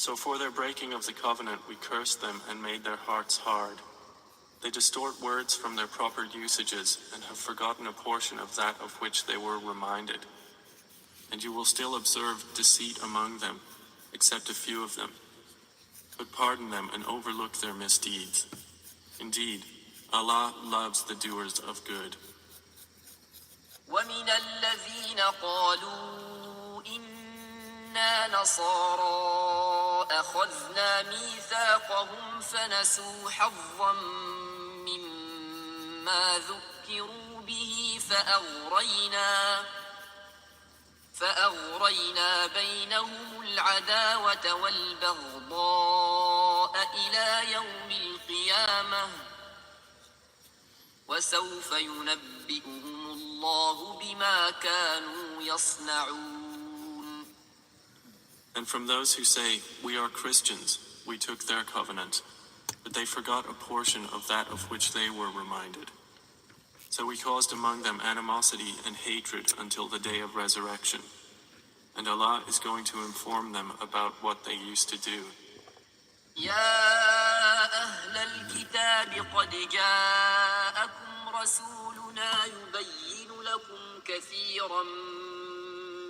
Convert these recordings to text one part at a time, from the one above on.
So for their breaking of the covenant we cursed them and made their hearts hard. They distort words from their proper usages and have forgotten a portion of that of which they were reminded. And you will still observe deceit among them, except a few of them. But pardon them and overlook their misdeeds. Indeed, Allah loves the doers of good. ومن الذين قالوا إنا نصارى أخذنا ميثاقهم فنسوا حظا مما ذكروا به فأغرينا بينهم العداوة والبغضاء إلى يوم القيامة وسوف ينبئهم الله بما كانوا يصنعون. And from those who say, we are Christians, we took their covenant, but they forgot a portion of that of which they were reminded. So we caused among them animosity and hatred until the day of resurrection. And Allah is going to inform them about what they used to do. يا أهل الكتاب قد جاءكم رسولنا يبين لكم كثيرا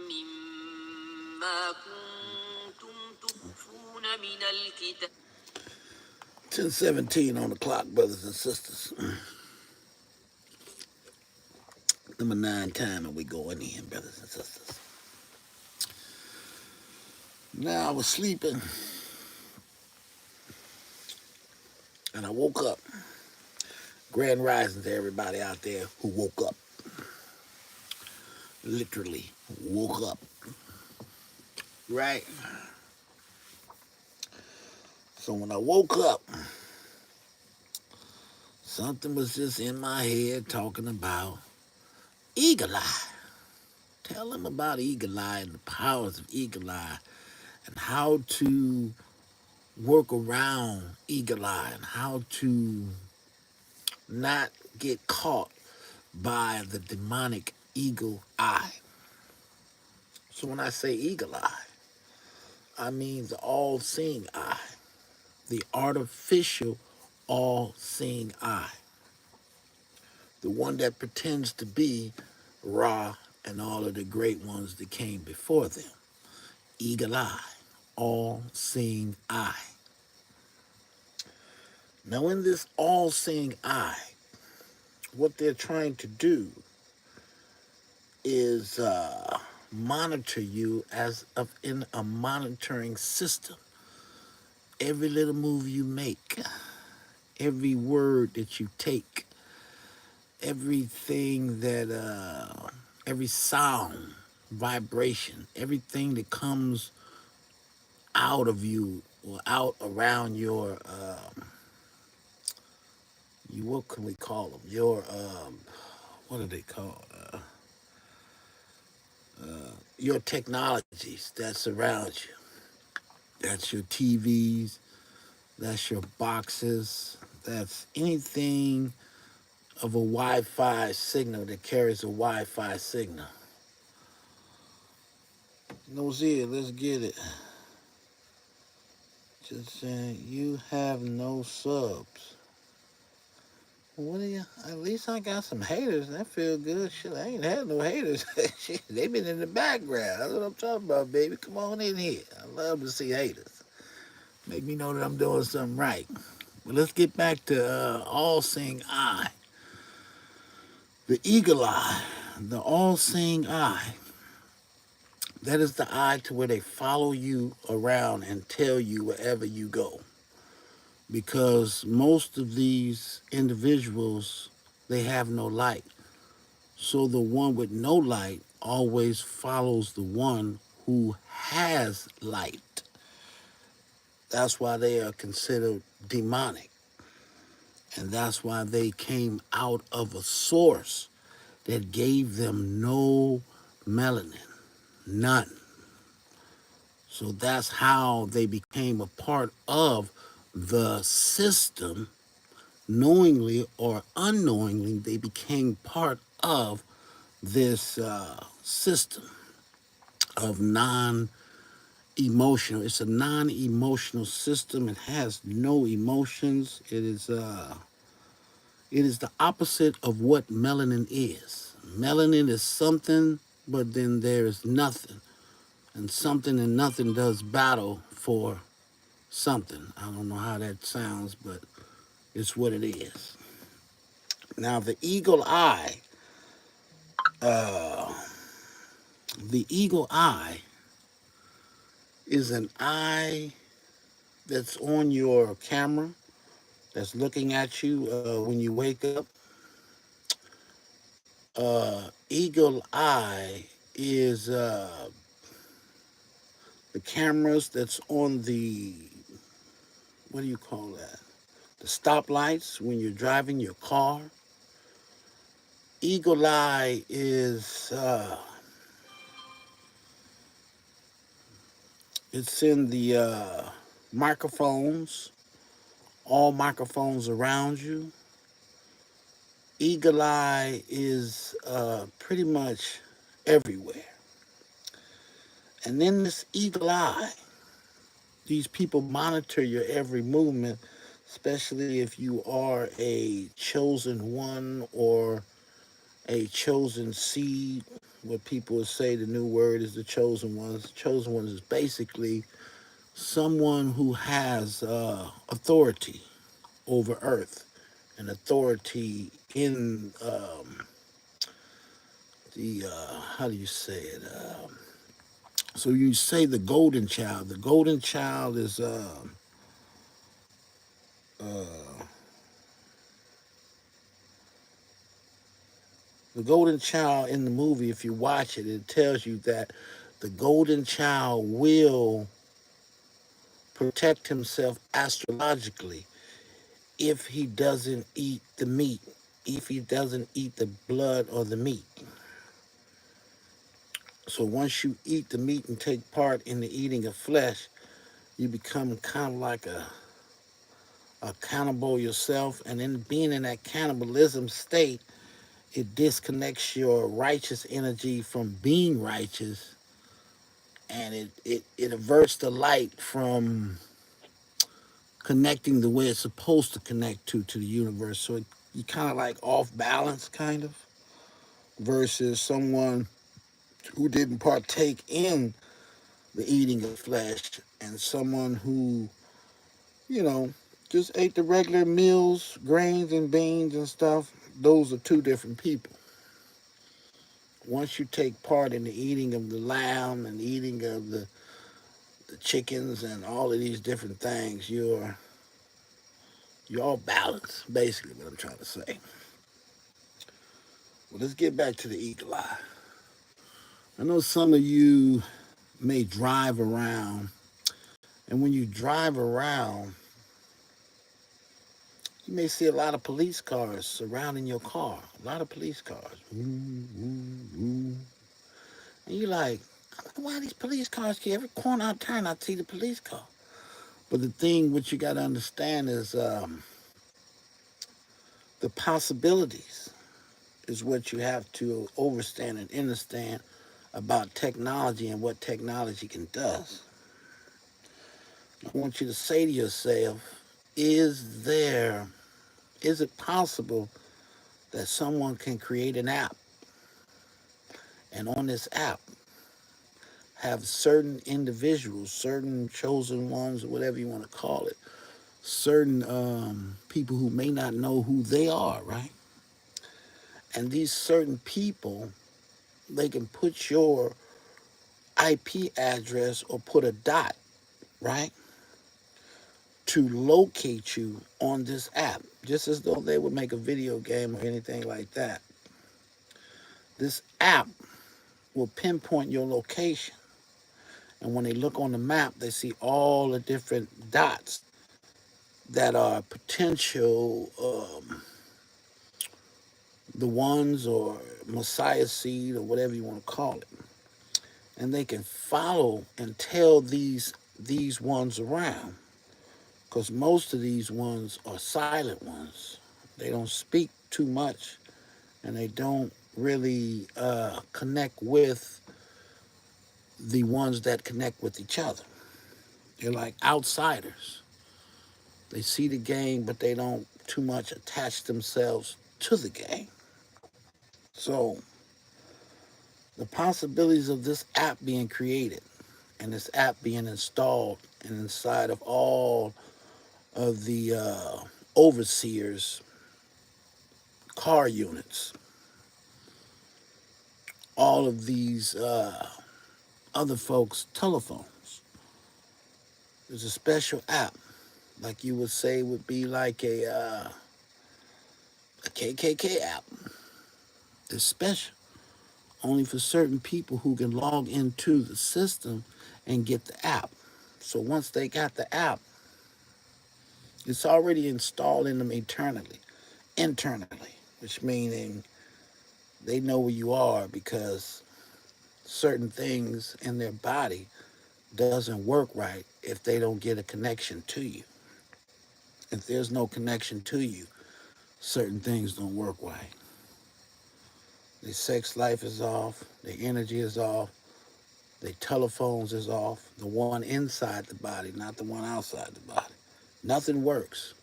مما كنتم تخفون من الكتاب. 10:17 on the clock, brothers and sisters. Number 9 time and we going in, brothers and sisters. Now I was sleeping and I woke up. Grand rising to everybody out there who woke up. Literally woke up. Right? So when I woke up, something was just in my head talking about eagle eye. Tell them about eagle eye and the powers of eagle eye and how to work around eagle eye and how to not get caught by the demonic eagle eye. So when I say eagle eye, I mean the all-seeing eye, the artificial all-seeing eye, the one that pretends to be Ra and all of the great ones that came before them. Eagle eye, all-seeing eye. Now in this all-seeing eye, what they're trying to do is monitor you as of in a monitoring system. Every little move you make, every word that you take, everything that, every sound, vibration, everything that comes out of you or out around your, what can we call them? Your, what are they called? Your technologies that surround you. That's your TVs, that's your boxes, that's anything of a Wi-Fi signal that carries a Wi-Fi signal. Nozier, let's get it. Just saying, you have no subs. What are you? At least I got some haters. That feel good. Shit, I ain't had no haters. Shit, they been in the background. That's what I'm talking about, baby. Come on in here. I love to see haters. Make me know that I'm doing something right. But let's get back to all-seeing eye. The eagle eye, the all-seeing eye. That is the eye to where they follow you around and tell you wherever you go. Because most of these individuals, they have no light. So the one with no light always follows the one who has light. That's why they are considered demonic. And that's why they came out of a source that gave them no melanin, none. So that's how they became a part of the system. Knowingly or unknowingly, they became part of this system of non-Israelites emotional. It's a non-emotional system. It has no emotions. It is the opposite of what melanin is. Melanin is something, but then there is nothing. And something and nothing does battle for something. I don't know how that sounds, but it's what it is. Now, uh, the eagle eye is an eye that's on your camera that's looking at you when you wake up. Eagle eye is the cameras that's on the, what do you call that? The stoplights when you're driving your car. Eagle eye is it's in the microphones, all microphones around you. Eagle eye is pretty much everywhere. And then this eagle eye, these people monitor your every movement, especially if you are a chosen one or a chosen seed. What people would say the new word is the chosen ones. The chosen ones is basically someone who has authority over earth and authority in the, how do you say it? So you say the golden child. The golden child is uh, the golden child in the movie. If you watch it, it tells you that the golden child will protect himself astrologically if he doesn't eat the meat, if he doesn't eat the blood or the meat. So once you eat the meat and take part in the eating of flesh, you become kind of like a cannibal yourself. And in being in that cannibalism state, it disconnects your righteous energy from being righteous, and it averts the light from connecting the way it's supposed to connect to the universe. So you kind of like off balance, kind of, versus someone who didn't partake in the eating of flesh and someone who, you know, just ate the regular meals, grains and beans and stuff. Those are two different people. Once you take part in the eating of the lamb and eating of the chickens and all of these different things, you're all balanced, basically what I'm trying to say. Well, let's get back to the eagle eye. I know some of you may drive around, and when you drive around, you may see a lot of police cars surrounding your car. A lot of police cars. Ooh, ooh, ooh. And you're like, why these police cars keep every corner I turn, I see the police car. But the thing what you got to understand is the possibilities is what you have to understand and understand about technology and what technology can does. I want you to say to yourself, is it possible that someone can create an app and on this app have certain individuals, certain chosen ones, or whatever you want to call it, certain people who may not know who they are, right? And these certain people, they can put your IP address or put a dot, right, to locate you on this app, just as though they would make a video game or anything like that. This app will pinpoint your location. And when they look on the map, they see all the different dots that are potential the ones or Messiah seed or whatever you want to call it. And they can follow and tell these ones around, because most of these ones are silent ones. They don't speak too much, and they don't really connect with the ones that connect with each other. They're like outsiders. They see the game, but they don't too much attach themselves to the game. So the possibilities of this app being created and this app being installed and inside of all of the overseers' car units, all of these other folks' telephones. There's a special app, like you would say, would be like a KKK app. It's special, only for certain people who can log into the system and get the app. So once they got the app, it's already installed in them internally, which meaning they know where you are because certain things in their body doesn't work right if they don't get a connection to you. If there's no connection to you, certain things don't work right. Their sex life is off, their energy is off, their telephones is off, the one inside the body, not the one outside the body. Nothing works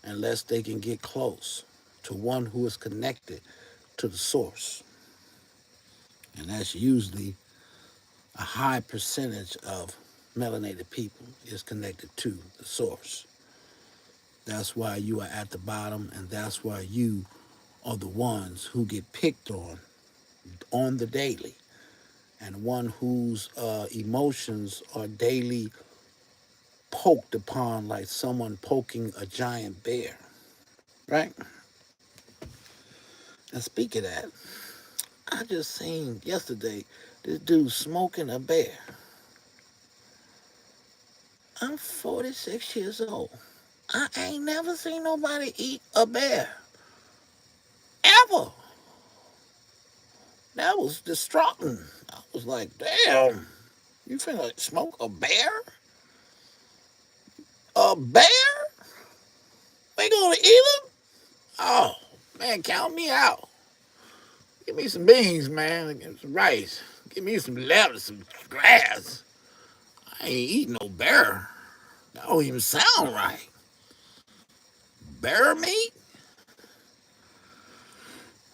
unless they can get close to one who is connected to the source. And that's usually a high percentage of melanated people is connected to the source. That's why you are at the bottom, and that's why you are the ones who get picked on the daily, and one whose emotions are daily poked upon like someone poking a giant bear, right? And speak of that, I just seen yesterday this dude smoking a bear. I'm 46 years old. I ain't never seen nobody eat a bear. Ever. That was distraughting. I was like, damn, you finna smoke a bear? A bear? We gonna eat him? Oh, man, count me out. Give me some beans, man. Give me some rice. Give me some lettuce, some grass. I ain't eating no bear. That don't even sound right. Bear meat?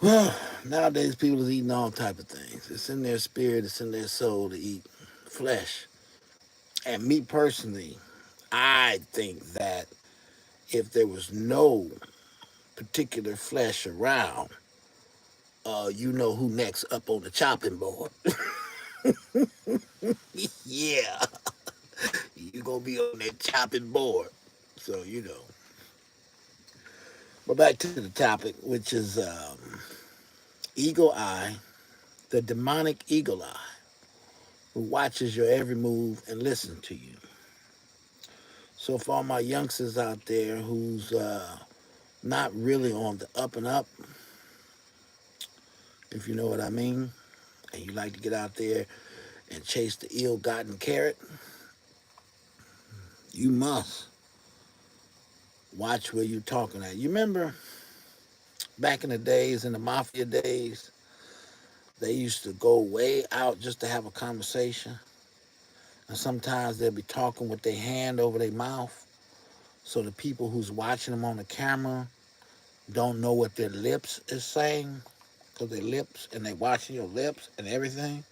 Well, nowadays people is eating all type of things. It's in their spirit, it's in their soul to eat flesh. And me personally, I think that if there was no particular flesh around, you know who next up on the chopping board. Yeah, you gonna be on that chopping board. So you know. But back to the topic, which is eagle eye, the demonic eagle eye, who watches your every move and listens to you. So for all my youngsters out there who's not really on the up and up, if you know what I mean, and you like to get out there and chase the ill-gotten carrot, you must watch where you're talking at. You remember back in the days, in the mafia days, they used to go way out just to have a conversation. And sometimes they'll be talking with their hand over their mouth. So the people who's watching them on the camera don't know what their lips is saying. Because their lips, and they watching your lips and everything.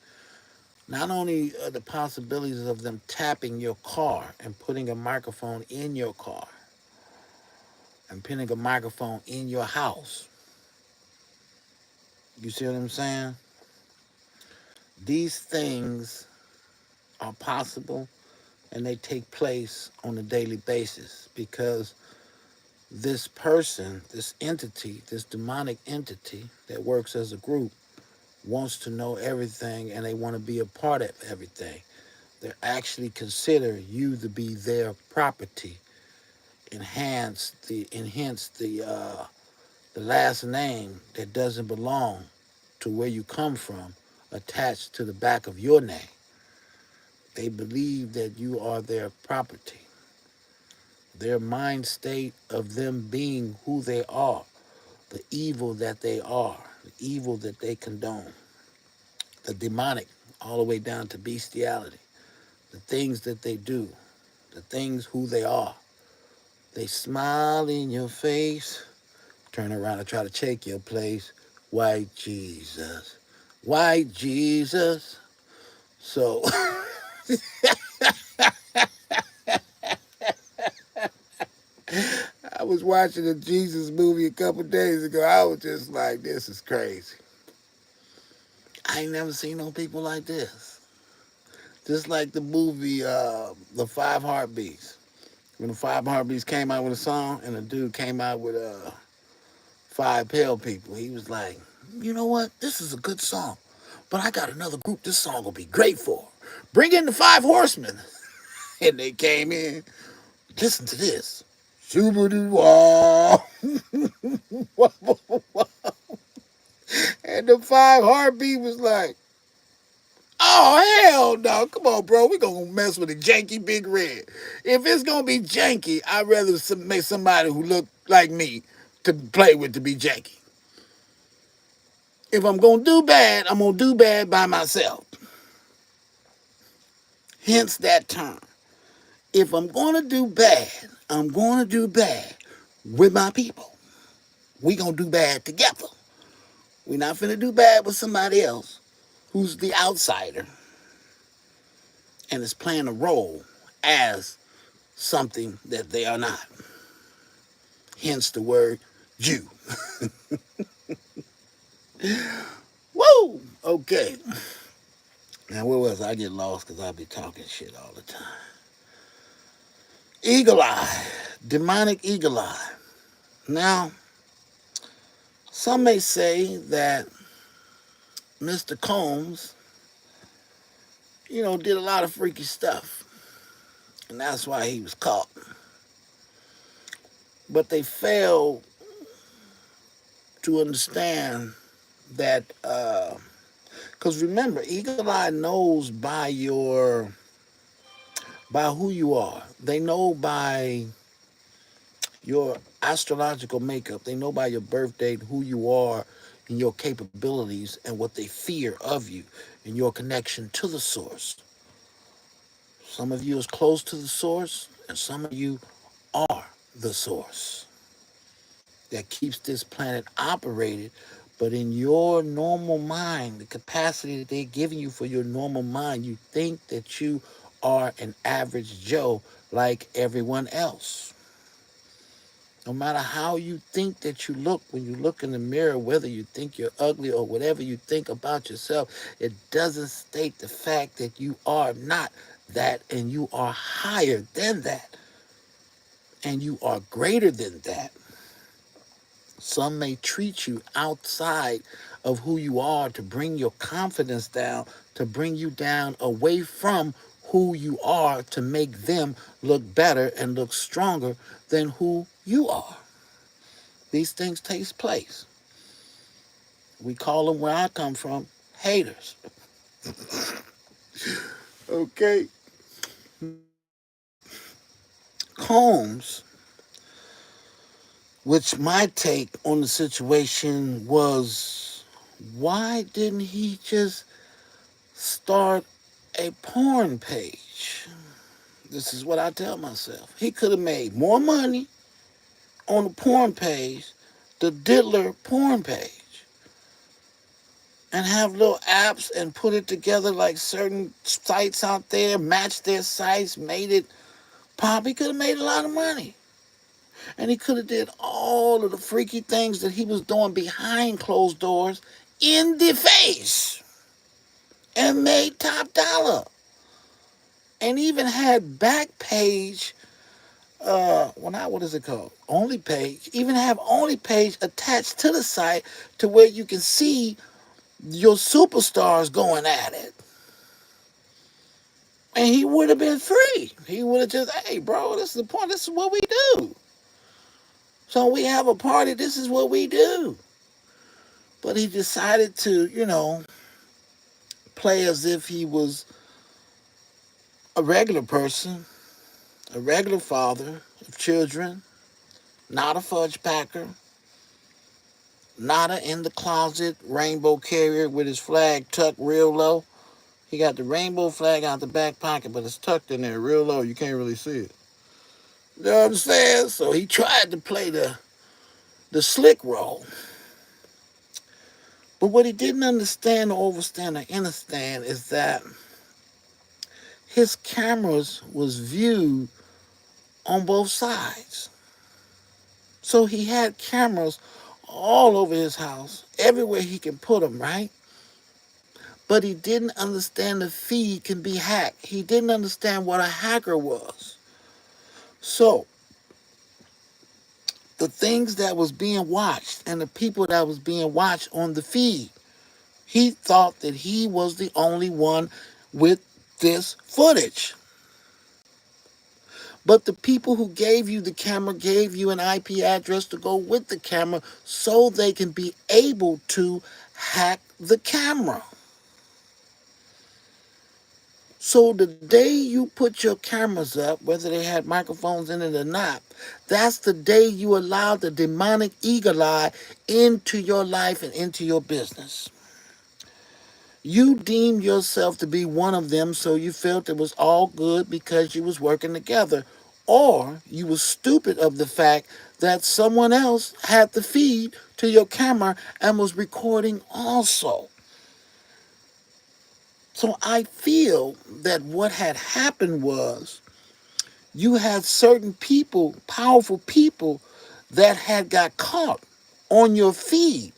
Not only are the possibilities of them tapping your car and putting a microphone in your car and putting a microphone in your house. You see what I'm saying? These things are possible and they take place on a daily basis because this person, this entity, this demonic entity that works as a group wants to know everything and they want to be a part of everything. They actually consider you to be their property. Enhance the last name that doesn't belong to where you come from attached to the back of your name. They believe that you are their property. Their mind state of them being who they are, the evil that they are, the evil that they condone, the demonic all the way down to bestiality. The things that they do, the things who they are. They smile in your face, turn around and try to take your place. White Jesus. White Jesus. So I was watching a Jesus movie a couple days ago. I was just like, this is crazy. I ain't never seen no people like this. Just like the movie, The Five Heartbeats. When the Five Heartbeats came out with a song and the dude came out with Five Pale People, he was like, you know what? This is a good song. But I got another group this song will be great for. Bring in the Five Horsemen. And they came in. Listen to this. Shoo-ba-doo-wah. And the Five Heartbeat was like, oh, hell no. Come on, bro. We're going to mess with the janky Big Red. If it's going to be janky, I'd rather make somebody who look like me to play with to be janky. If I'm going to do bad, I'm going to do bad by myself. Hence that term. If I'm going to do bad, I'm going to do bad with my people. We going to do bad together. We're not finna do bad with somebody else who's the outsider and is playing a role as something that they are not. Hence the word Jew. Woo! Okay. Now, where was I? I get lost because I be talking shit all the time. Eagle eye. Demonic eagle eye. Now, some may say that Mr. Combs, did a lot of freaky stuff. And that's why he was caught. But they failed to understand that, because remember, eagle eye knows by who you are. They know by your astrological makeup. They know by your birth date who you are and your capabilities and what they fear of you and your connection to the source. Some of you is close to the source, and some of you are the source that keeps this planet operated. But in your normal mind, the capacity that they're giving you for your normal mind, you think that you are an average Joe like everyone else. No matter how you think that you look when you look in the mirror, whether you think you're ugly or whatever you think about yourself, it doesn't state the fact that you are not that and you are higher than that and you are greater than that. Some may treat you outside of who you are to bring your confidence down, to bring you down away from who you are, to make them look better and look stronger than who you are. These things take place. We call them, where I come from, haters. Okay? Now, Combs, which my take on the situation was, why didn't he just start a porn page? This is what I tell myself. He could have made more money on the porn page, the diddler porn page, and have little apps and put it together like certain sites out there, match their sites, made it pop. He could have made a lot of money. And he could have did all of the freaky things that he was doing behind closed doors in the face and made top dollar. And even had back page, what is it called? Only page. Even have only page attached to the site to where you can see your superstars going at it. And he would have been free. He would have just, hey, bro, this is the point. This is what we do. So we have a party. This is what we do. But he decided to, play as if he was a regular person, a regular father of children, not a fudge packer, not a in the closet rainbow carrier with his flag tucked real low. He got the rainbow flag out the back pocket, but it's tucked in there real low. You can't really see it. You know what I'm saying? So he tried to play the slick role. But what he didn't understand or overstand or understand is that his cameras was viewed on both sides. So he had cameras all over his house, everywhere he can put them, right? But he didn't understand the feed can be hacked. He didn't understand what a hacker was. So the things that was being watched and the people that was being watched on the feed, he thought that he was the only one with this footage. But the people who gave you the camera gave you an IP address to go with the camera so they can be able to hack the camera. So the day you put your cameras up, whether they had microphones in it or not, that's the day you allowed the demonic eagle eye into your life and into your business. You deemed yourself to be one of them, so you felt it was all good because you was working together. Or you was stupid of the fact that someone else had the feed to your camera and was recording also. So I feel that what had happened was you had certain people, powerful people, that had got caught on your feed.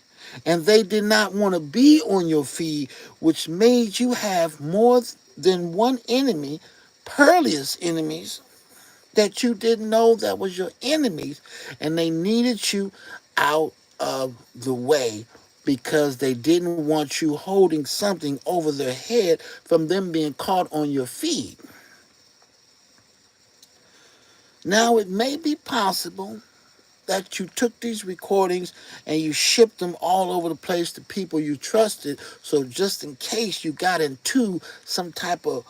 And they did not want to be on your feed, which made you have more than one enemy, perilous enemies, that you didn't know that was your enemies. And they needed you out of the way because they didn't want you holding something over their head from them being caught on your feed. Now, it may be possible that you took these recordings and you shipped them all over the place to people you trusted. So just in case you got into some type of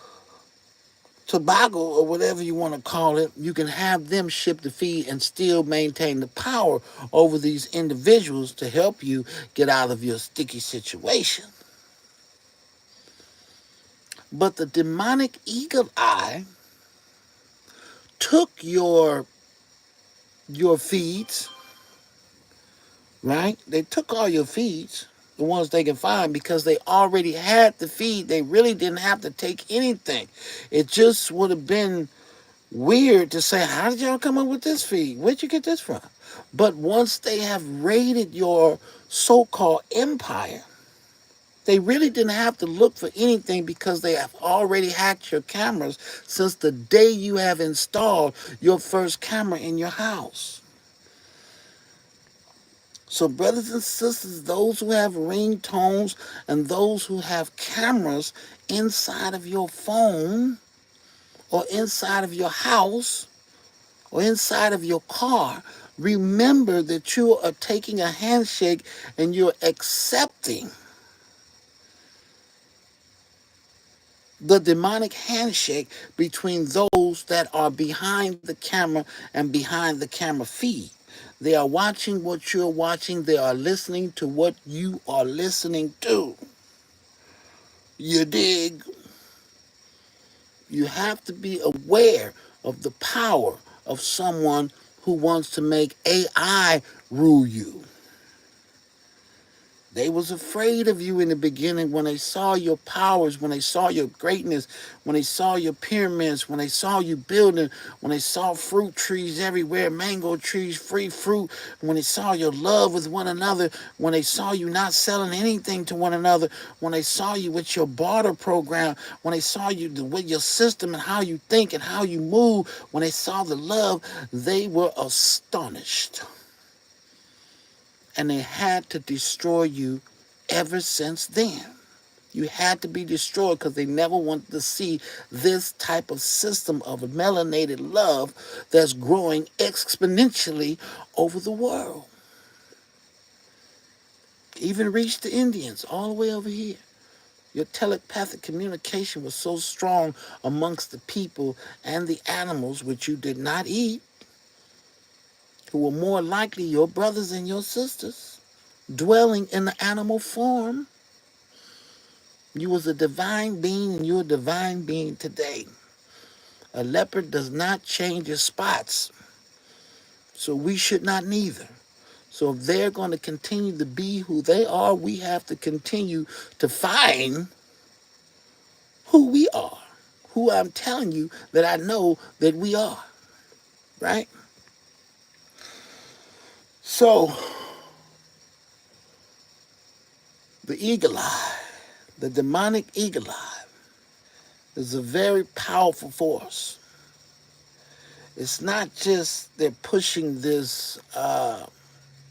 tobacco or whatever you want to call it, you can have them ship the feed and still maintain the power over these individuals to help you get out of your sticky situation. But the demonic eagle eye took your feeds, right? They took all your feeds, the ones they can find, because they already had the feed. They really didn't have to take anything. It just would have been weird to say, how did y'all come up with this feed? Where'd you get this from? But once they have raided your so-called empire, they really didn't have to look for anything because they have already hacked your cameras since the day you have installed your first camera in your house. So, brothers and sisters, those who have ringtones and those who have cameras inside of your phone or inside of your house or inside of your car, remember that you are taking a handshake and you're accepting the demonic handshake between those that are behind the camera and behind the camera feed. They are watching what you're watching. They are listening to what you are listening to. You dig? You have to be aware of the power of someone who wants to make AI rule you. They was afraid of you in the beginning when they saw your powers, when they saw your greatness, when they saw your pyramids, when they saw you building, when they saw fruit trees everywhere, mango trees, free fruit, when they saw your love with one another, when they saw you not selling anything to one another, when they saw you with your barter program, when they saw you with your system and how you think and how you move, when they saw the love, they were astonished. And they had to destroy you ever since then. You had to be destroyed because they never wanted to see this type of system of melanated love that's growing exponentially over the world. Even reached the Indians all the way over here. Your telepathic communication was so strong amongst the people and the animals, which you did not eat, who were more likely your brothers and your sisters, dwelling in the animal form. You was a divine being and you're a divine being today. A leopard does not change its spots, so we should not neither. So if they're going to continue to be who they are, we have to continue to find who we are, who I'm telling you that I know that we are, right? So the eagle eye, the demonic eagle eye, is a very powerful force. It's not just they're pushing this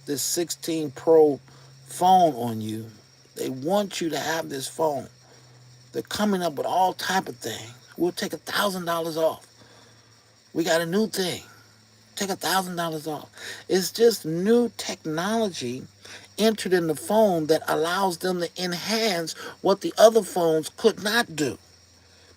16 Pro phone on you. They want you to have this phone. They're coming up with all type of things. We'll take $1,000 off. We got a new thing. Take $1,000 off. It's just new technology entered in the phone that allows them to enhance what the other phones could not do,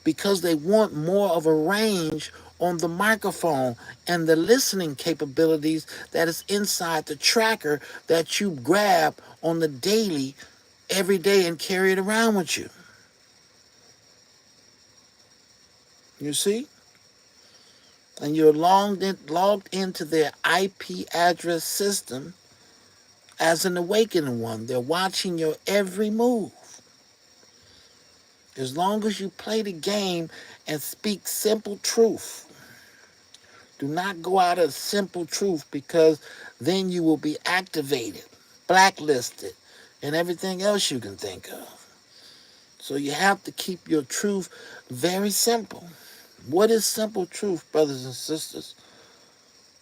because they want more of a range on the microphone and the listening capabilities that is inside the tracker that you grab on the daily, every day, and carry it around with you. You see? And you're logged into their IP address system as an awakened one. They're watching your every move. As long as you play the game and speak simple truth, do not go out of simple truth, because then you will be activated, blacklisted, and everything else you can think of. So you have to keep your truth very simple. What is simple truth, brothers and sisters?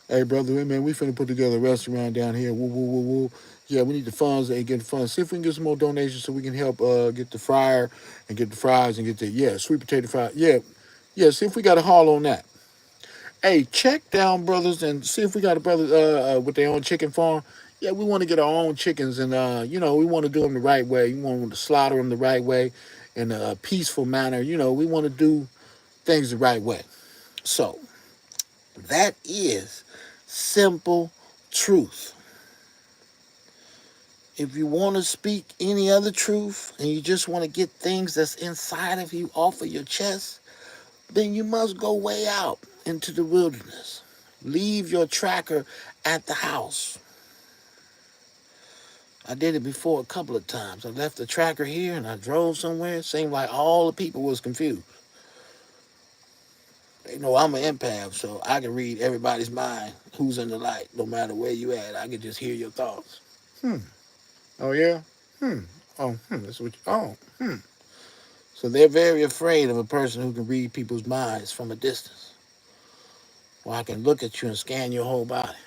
Hey, brother, hey, man, we finna put together a restaurant down here. Woo, woo, woo, woo. Yeah, we need the funds and get the funds. See if we can get some more donations so we can help get the fryer and get the fries and get the, sweet potato fries. Yeah, see if we got a haul on that. Hey, check down, brothers, and see if we got a brother with their own chicken farm. Yeah, we want to get our own chickens, and we want to do them the right way. We want to slaughter them the right way, in a peaceful manner. We want to do things the right way. So that is simple truth. If you want to speak any other truth and you just want to get things that's inside of you off of your chest, then you must go way out into the wilderness. Leave your tracker at the house. I did it before a couple of times. I left the tracker here and I drove somewhere. It seemed like all the people was confused. They know I'm an empath, so I can read everybody's mind, who's in the light, no matter where you at. I can just hear your thoughts. Oh, yeah? That's what you, So they're very afraid of a person who can read people's minds from a distance. Well, I can look at you and scan your whole body.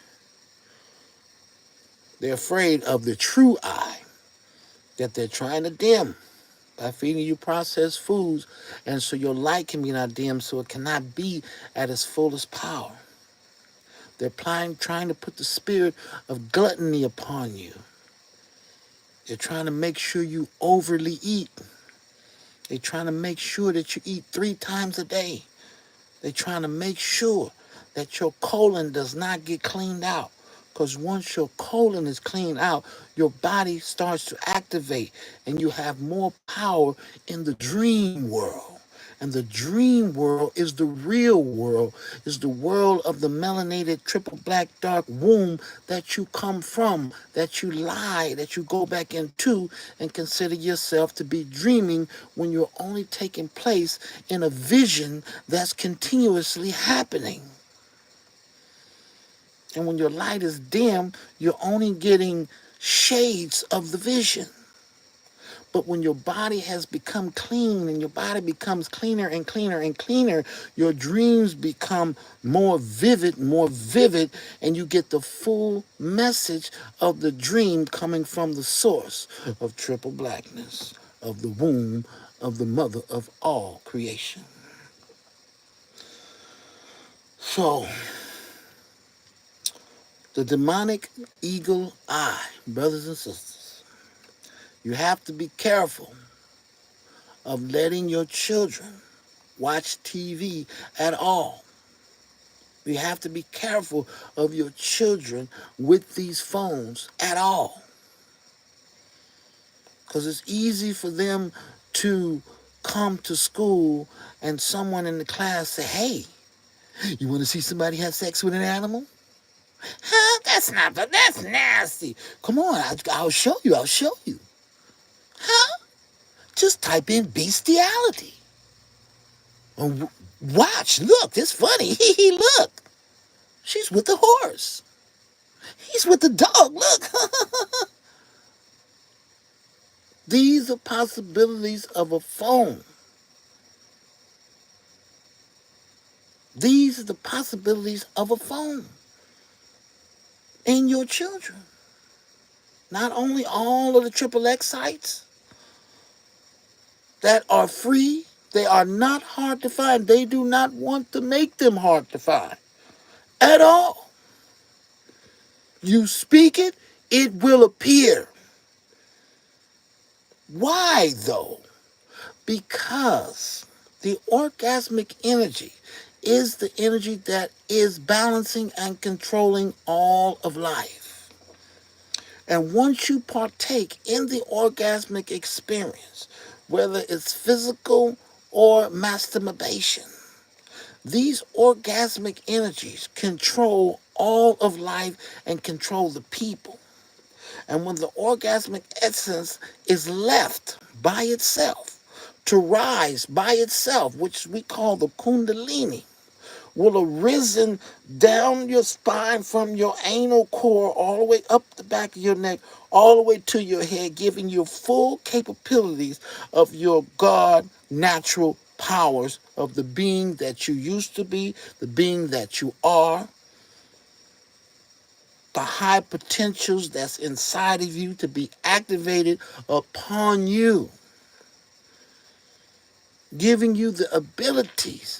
They're afraid of the true eye that they're trying to dim by feeding you processed foods, and so your light can be not dim, so it cannot be at its fullest power. They're trying to put the spirit of gluttony upon you. They're trying to make sure you overly eat. They're trying to make sure that you eat 3 times a day. They're trying to make sure that your colon does not get cleaned out. Because once your colon is cleaned out, your body starts to activate and you have more power in the dream world. And the dream world is the real world, is the world of the melanated triple black dark womb that you come from, that you lie, that you go back into and consider yourself to be dreaming, when you're only taking place in a vision that's continuously happening. And when your light is dim, you're only getting shades of the vision. But when your body has become clean and your body becomes cleaner and cleaner and cleaner, your dreams become more vivid, and you get the full message of the dream coming from the source of triple blackness, of the womb of the mother of all creation. So, the demonic eagle eye, brothers and sisters, you have to be careful of letting your children watch TV at all. You have to be careful of your children with these phones at all. Because it's easy for them to come to school and someone in the class say, hey, you want to see somebody have sex with an animal? Huh? That's nasty. Come on, I'll show you. I'll show you. Huh? Just type in bestiality. And watch, look, it's funny. Look. She's with the horse. He's with the dog. Look. These are possibilities of a phone. These are the possibilities of a phone in your children. Not only all of the triple X sites that are free, they are not hard to find. They do not want to make them hard to find at all. You speak it, it will appear. Why though? Because the orgasmic energy is the energy that is balancing and controlling all of life. And once you partake in the orgasmic experience, whether it's physical or masturbation, these orgasmic energies control all of life and control the people. And when the orgasmic essence is left by itself, to rise by itself, which we call the kundalini, will have risen down your spine from your anal core all the way up the back of your neck, all the way to your head, giving you full capabilities of your God natural powers of the being that you used to be, the being that you are, the high potentials that's inside of you to be activated upon you, giving you the abilities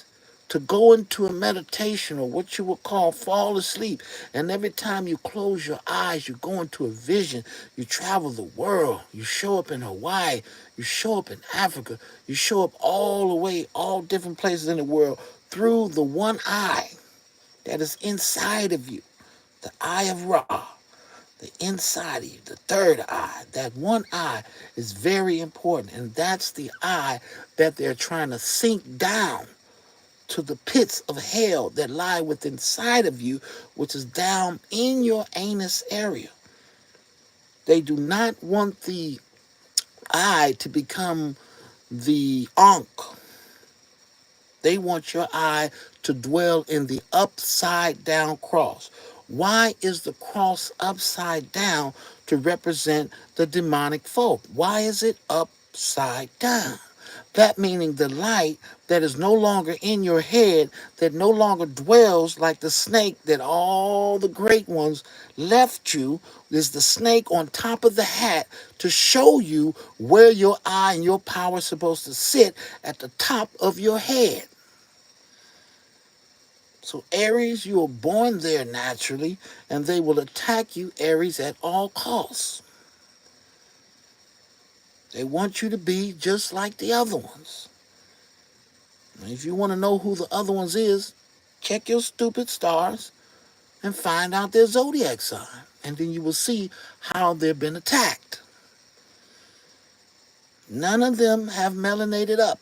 to go into a meditation or what you would call fall asleep. And every time you close your eyes, you go into a vision. You travel the world. You show up in Hawaii. You show up in Africa. You show up all the way, all different places in the world through the one eye that is inside of you, the eye of Ra. The inside of you, the third eye, that one eye is very important. And that's the eye that they're trying to sink down to the pits of hell that lie within inside of you, which is down in your anus area. They do not want the eye to become the ankh. They want your eye to dwell in the upside down cross. Why is the cross upside down? To represent the demonic folk. Why is it upside down? That meaning the light that is no longer in your head, that no longer dwells like the snake that all the great ones left you, is the snake on top of the hat to show you where your eye and your power is supposed to sit at the top of your head. So Aries, you are born there naturally, and they will attack you, Aries, at all costs. They want you to be just like the other ones. And if you want to know who the other ones is, check your stupid stars and find out their zodiac sign. And then you will see how they've been attacked. None of them have melanated up.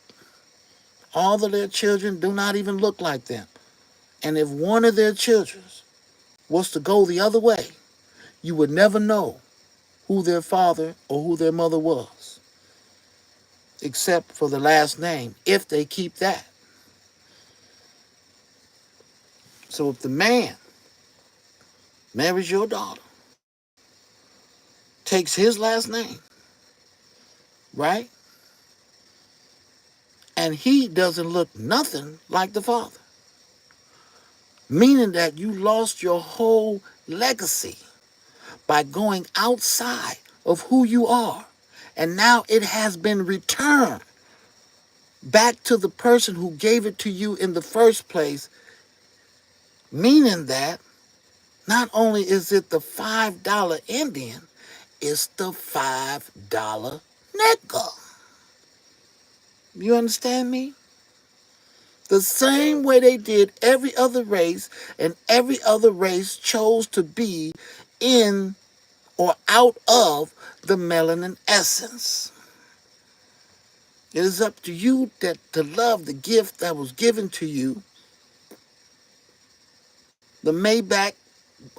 All of their children do not even look like them. And if one of their children was to go the other way, you would never know who their father or who their mother was, except for the last name, if they keep that. So if the man marries your daughter, takes his last name, right? And he doesn't look nothing like the father, meaning that you lost your whole legacy by going outside of who you are. And now it has been returned back to the person who gave it to you in the first place, meaning that not only is it the $5 Indian, it's the $5 nigga. You understand me? The same way they did every other race, and every other race chose to be in or out of the melanin essence. It is up to you that to love the gift that was given to you, the Maybach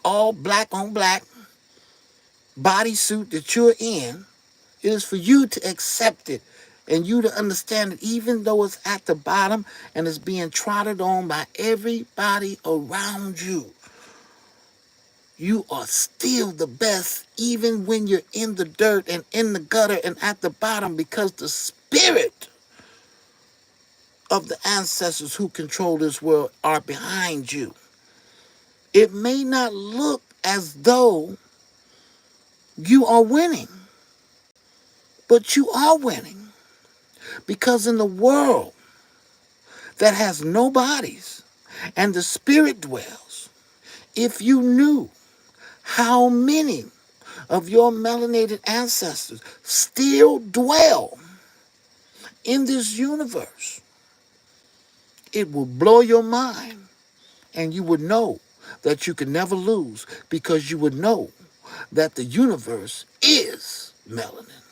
all black on black bodysuit that you're in. It is for you to accept it and you to understand it, even though it's at the bottom and it's being trodden on by everybody around you. You are still the best, even when you're in the dirt and in the gutter and at the bottom, because the spirit of the ancestors who control this world are behind you. It may not look as though you are winning, but you are winning, because in the world that has no bodies and the spirit dwells, if you knew how many of your melanated ancestors still dwell in this universe, it will blow your mind, and you would know that you can never lose, because you would know that the universe is melanin,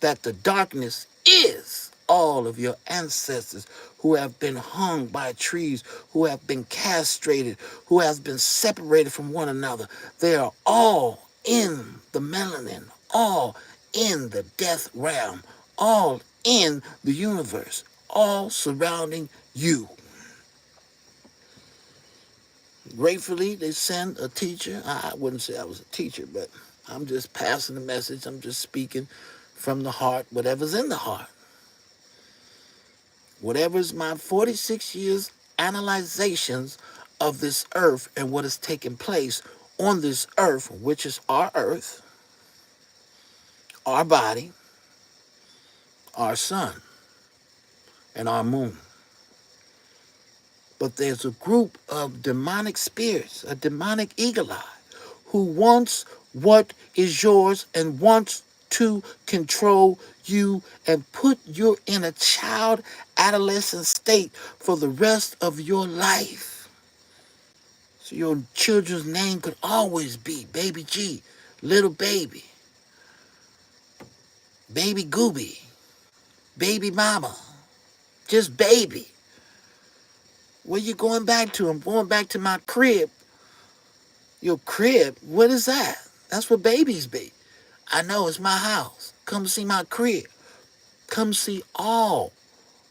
that the darkness is all of your ancestors who have been hung by trees, who have been castrated, who have been separated from one another. They are all in the melanin, all in the death realm, all in the universe, all surrounding you. Gratefully, they send a teacher. I wouldn't say I was a teacher, but I'm just passing the message. I'm just speaking from the heart, whatever's in the heart. Whatever's my 46 years analyzations of this earth and what has taken place on this earth, which is our earth, our body, our sun, and our moon. But there's a group of demonic spirits, a demonic eagle eye, who wants what is yours and wants to control you and put you in a child adolescent state for the rest of your life. So your children's name could always be Baby G, Little Baby, Baby Gooby, Baby Mama, just Baby. Where you going back to? I'm going back to my crib. Your crib? What is that? That's where babies be. I know, it's my house. Come see my crib. Come see all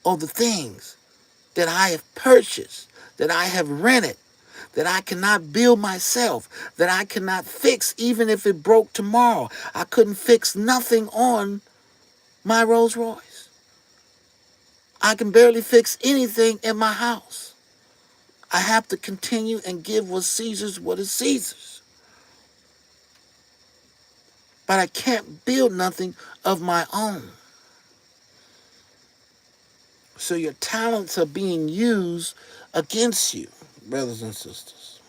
of the things that I have purchased, that I have rented, that I cannot build myself, that I cannot fix even if it broke tomorrow. I couldn't fix nothing on my Rolls Royce. I can barely fix anything in my house. I have to continue and give what Caesar's what is Caesar's. But I can't build nothing of my own. So your talents are being used against you, brothers and sisters.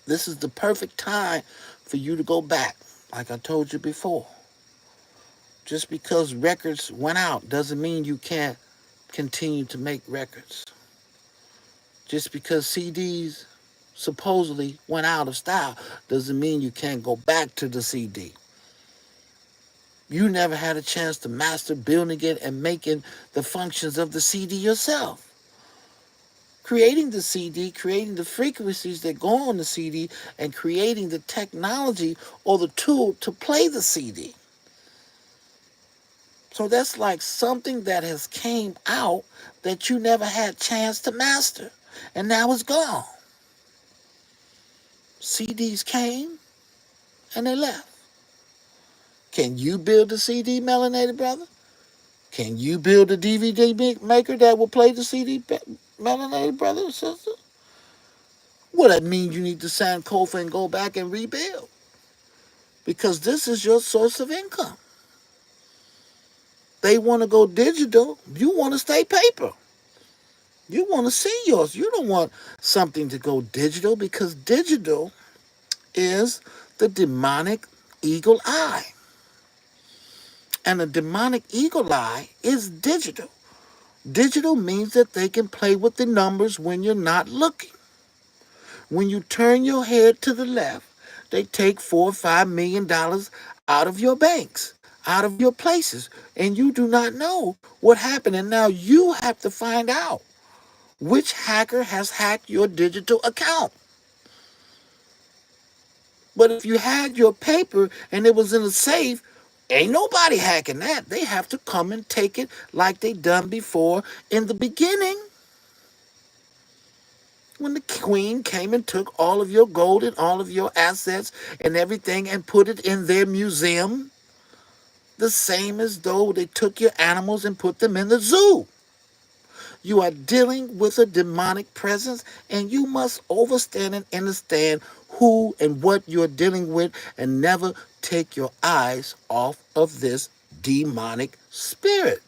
This is the perfect time for you to go back, like I told you before. Just because records went out doesn't mean you can't continue to make records. Just because CDs supposedly went out of style doesn't mean you can't go back to the CD. You never had a chance to master building it and making the functions of the CD yourself. Creating the CD, creating the frequencies that go on the CD, and creating the technology or the tool to play the CD. So that's like something that has came out that you never had a chance to master. And now it's gone. CDs came and they left. Can you build a CD, melanated brother? Can you build a DVD maker that will play the CD, melanated brother and sister? Well, that means you need to sign Kofa and go back and rebuild. Because this is your source of income. They want to go digital. You want to stay paper. You want to see yours. You don't want something to go digital, because digital is the demonic eagle eye. And a demonic eagle eye is digital. Digital means that they can play with the numbers when you're not looking. When you turn your head to the left, they take $4 or $5 million out of your banks. out of your places, and you do not know what happened. And now you have to find out which hacker has hacked your digital account. But if you had your paper and it was in a safe, ain't nobody hacking that. They have to come and take it like they done before in the beginning. When the queen came and took all of your gold and all of your assets and everything and put it in their museum, the same as though they took your animals and put them in the zoo. You are dealing with a demonic presence, and you must understand and understand who and what you're dealing with, and never take your eyes off of this demonic spirit.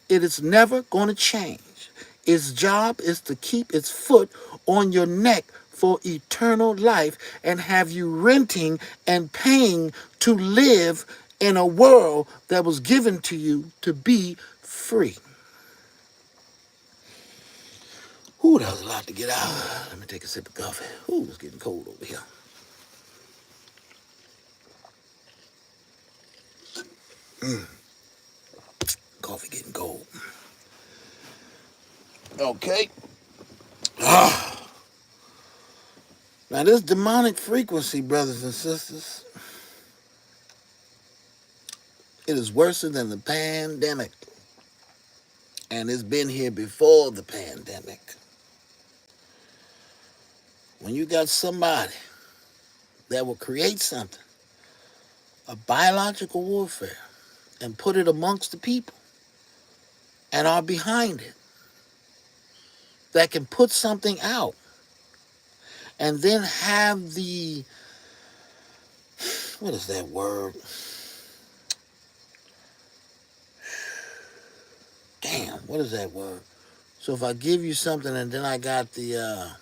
It is never going to change. Its job is to keep its foot on your neck for eternal life and have you renting and paying to live in a world that was given to you to be free. Ooh, that was a lot to get out. Let me take a sip of coffee. Ooh, it's getting cold over here. Coffee getting cold. Okay. Now, this demonic frequency, brothers and sisters, it is worse than the pandemic. And it's been here before the pandemic. When you got somebody that will create something, a biological warfare, and put it amongst the people and are behind it, that can put something out and then have the, what is that word? Damn, what is that word? So if I give you something and then I got the,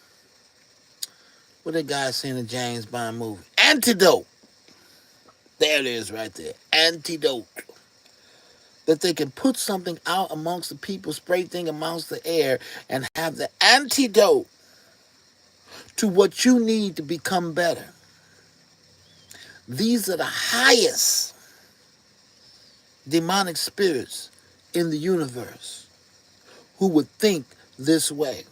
what that guy say in the James Bond movie? Antidote. There it is right there. Antidote. That they can put something out amongst the people, spray thing amongst the air, and have the antidote to what you need to become better. These are the highest demonic spirits in the universe who would think this way,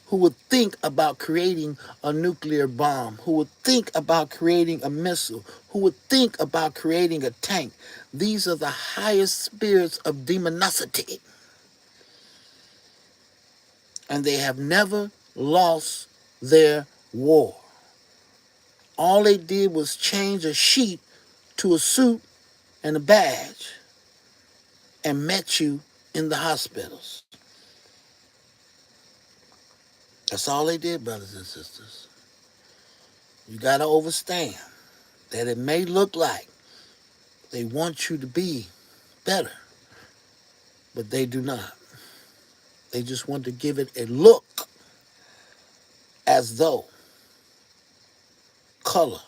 who would think about creating a nuclear bomb, who would think about creating a missile, who would think about creating a tank. These are the highest spirits of demonicity. And they have never lost their war. All they did was change a sheet to a suit and a badge and met you in the hospitals. That's all they did, brothers and sisters. You got to understand that it may look like they want you to be better, but they do not. They just want to give it a look as though color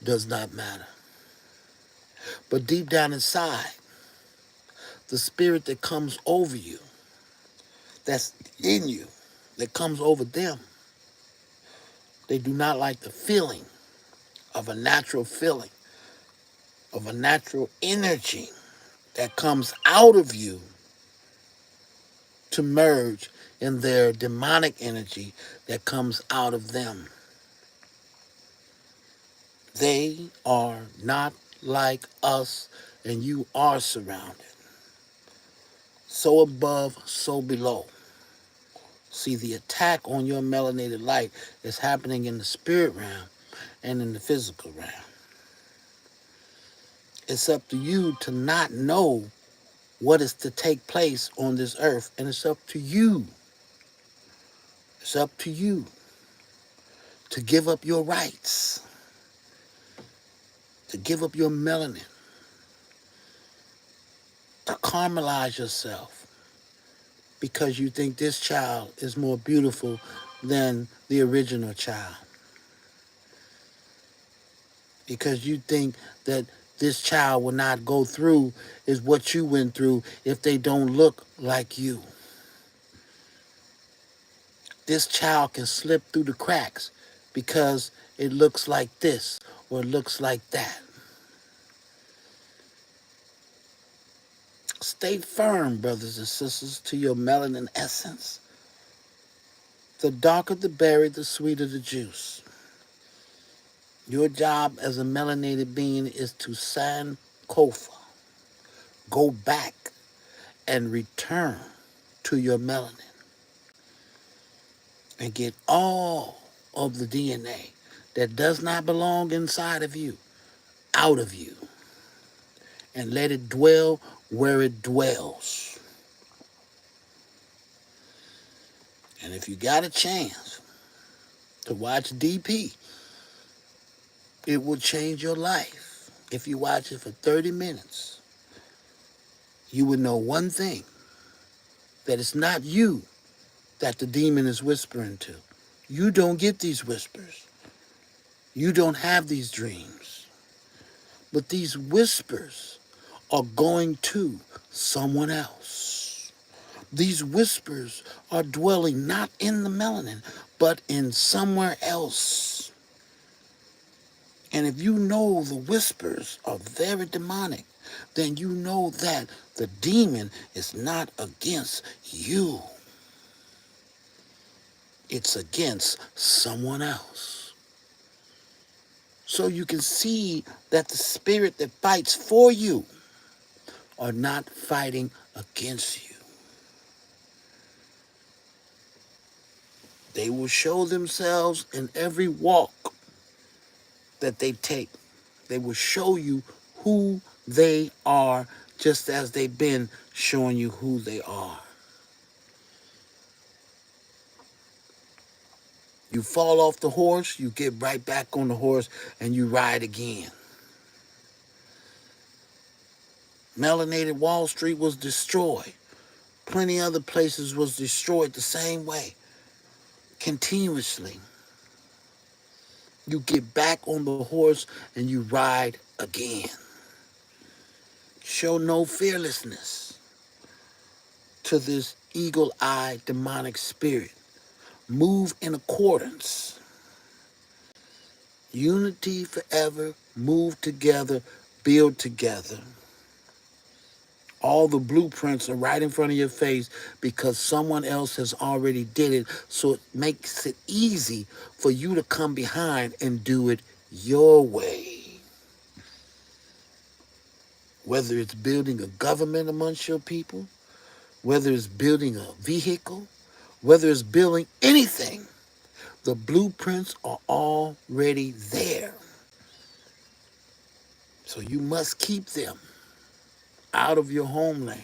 does not matter. But deep down inside, the spirit that comes over you, that's in you, that comes over them, they do not like the feeling, of a natural energy that comes out of you to merge in their demonic energy that comes out of them. They are not like us, and you are surrounded. So above, so below. See, the attack on your melanated light is happening in the spirit realm and in the physical realm. It's up to you to not know what is to take place on this earth, and it's up to you. It's up to you to give up your rights, to give up your melanin, to caramelize yourself because you think this child is more beautiful than the original child. Because you think that this child will not go through is what you went through if they don't look like you. This child can slip through the cracks because it looks like this or it looks like that. Stay firm, brothers and sisters, to your melanin essence. The darker the berry, the sweeter the juice. Your job as a melanated being is to Sankofa, go back and return to your melanin and get all of the DNA that does not belong inside of you out of you and let it dwell where it dwells. And if you got a chance to watch DP, it will change your life. If you watch it for 30 minutes, you would know one thing, that it's not you that the demon is whispering to. You don't get these whispers. You don't have these dreams. But these whispers are going to someone else. These whispers are dwelling not in the melanin, but in somewhere else. And if you know the whispers are very demonic, then you know that the demon is not against you. It's against someone else. So you can see that the spirit that fights for you are not fighting against you. They will show themselves in every walk that they take. They will show you who they are, just as they've been showing you who they are. You fall off the horse, you get right back on the horse, and you ride again. Melanated Wall Street was destroyed. Plenty other places was destroyed the same way. Continuously. You get back on the horse and you ride again. Show no fearlessness to this eagle-eyed demonic spirit. Move in accordance. Unity forever. Move together. Build together. All the blueprints are right in front of your face because someone else has already did it. So it makes it easy for you to come behind and do it your way. Whether it's building a government amongst your people, whether it's building a vehicle, whether it's building anything, the blueprints are already there. So you must keep them out of your homeland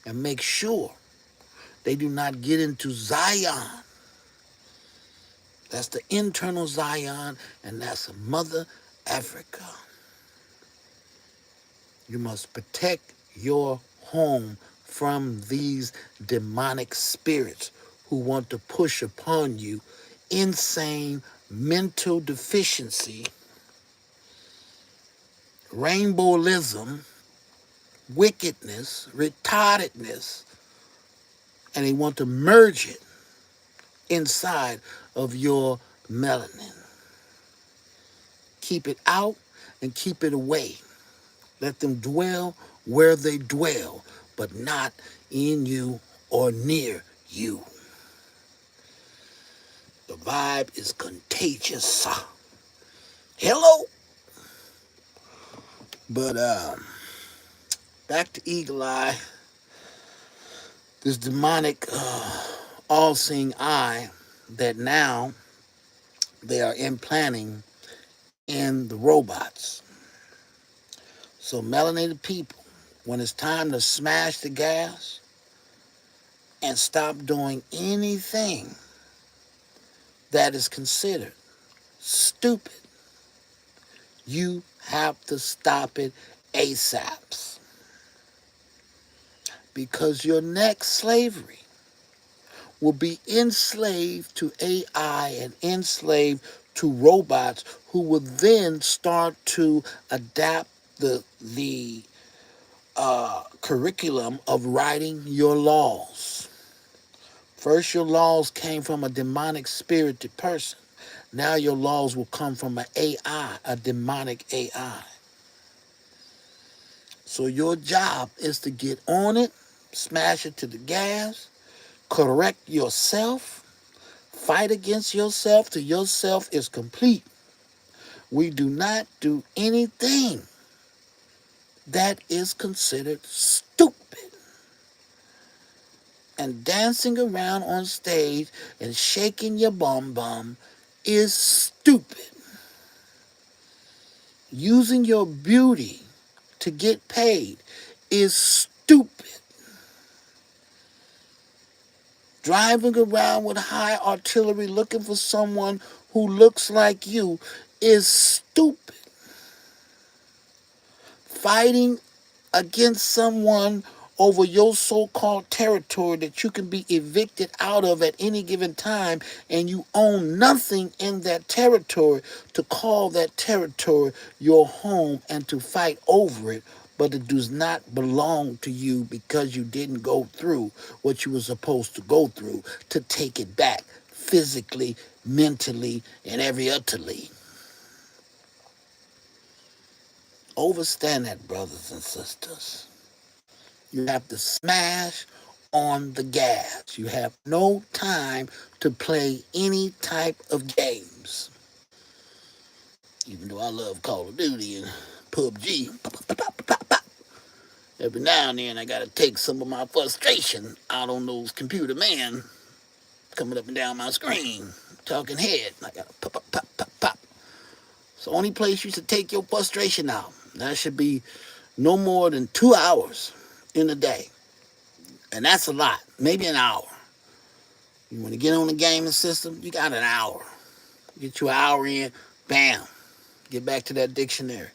and make sure they do not get into Zion. That's the internal Zion, and that's Mother Africa. You must protect your home from these demonic spirits who want to push upon you insane mental deficiency, rainbowism, wickedness, retardedness, and they want to merge it inside of your melanin. Keep it out and keep it away. Let them dwell where they dwell, but not in you or near you. The vibe is contagious. Hello? But back to Eagle Eye. This demonic all-seeing eye that now they are implanting in the robots. So melanated people, when it's time to smash the gas and stop doing anything that is considered stupid, you have to stop it ASAP. Because your next slavery will be enslaved to AI and enslaved to robots who will then start to adapt the curriculum of writing your laws. First, your laws came from a demonic spirited person. Now your laws will come from an AI, a demonic AI. So your job is to get on it, smash it to the gas, correct yourself, fight against yourself till yourself is complete. We do not do anything that is considered stupid. And dancing around on stage and shaking your bum bum is stupid. Using your beauty to get paid is stupid. Driving around with high artillery looking for someone who looks like you is stupid. Fighting against someone over your so-called territory that you can be evicted out of at any given time, and you own nothing in that territory, to call that territory your home and to fight over it, but it does not belong to you because you didn't go through what you were supposed to go through to take it back physically, mentally, and every utterly. Overstand that, brothers and sisters. You have to smash on the gas. You have no time to play any type of games. Even though I love Call of Duty and PUBG, every now and then I gotta take some of my frustration out on those computer men coming up and down my screen, talking head. I gotta pop, pop, pop, pop, pop. It's the only place you should take your frustration out. That should be no more than 2 hours in a day. And that's a lot. Maybe an hour. You want to get on the gaming system, you got an hour. Get you an hour in, bam. Get back to that dictionary.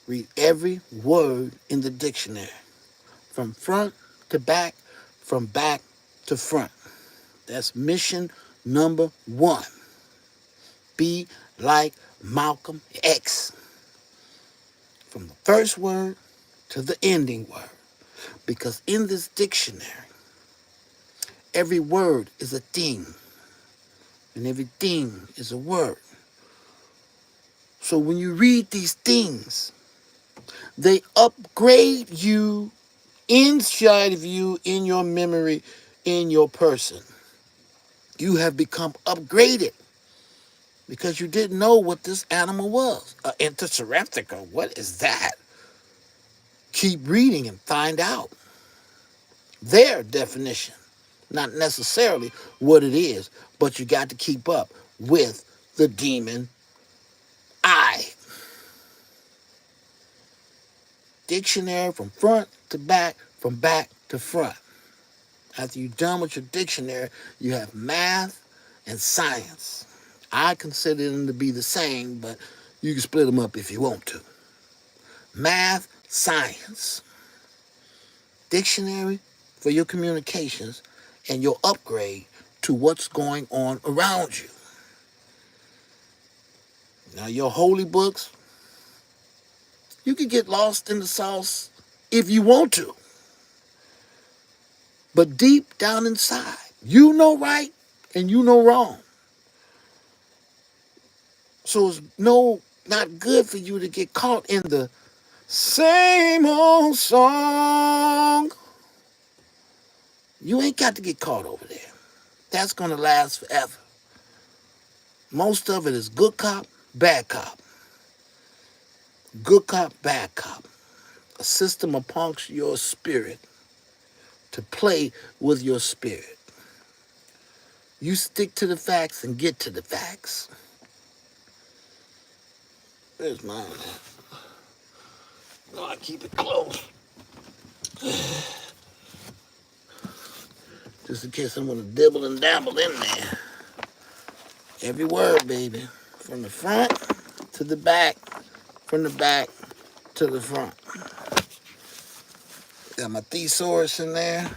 Read every word in the dictionary. From front to back, from back to front. That's mission number 1. Be like Malcolm X. From the first word to the ending word. Because in this dictionary, every word is a thing. And every thing is a word. So when you read these things, they upgrade you inside of you, in your memory, in your person. You have become upgraded because you didn't know what this animal was. Intercereptica, what is that? Keep reading and find out their definition. Not necessarily what it is, but you got to keep up with the demon I. Dictionary from front to back, from back to front. After you're done with your dictionary, you have math and science. I consider them to be the same, but you can split them up if you want to. Math, science. Dictionary for your communications and your upgrade to what's going on around you. Now, your holy books, you can get lost in the sauce if you want to. But deep down inside, you know right and you know wrong. So it's not good for you to get caught in the same old song. You ain't got to get caught over there. That's going to last forever. Most of it is good cop, bad cop. Good cop, bad cop. A system amongst your spirit to play with your spirit. You stick to the facts and get to the facts. Where's mine at? No, I keep it close. Just in case I'm going to dibble and dabble in there. Every word, baby. From the front to the back. From the back to the front. Got my thesaurus in there.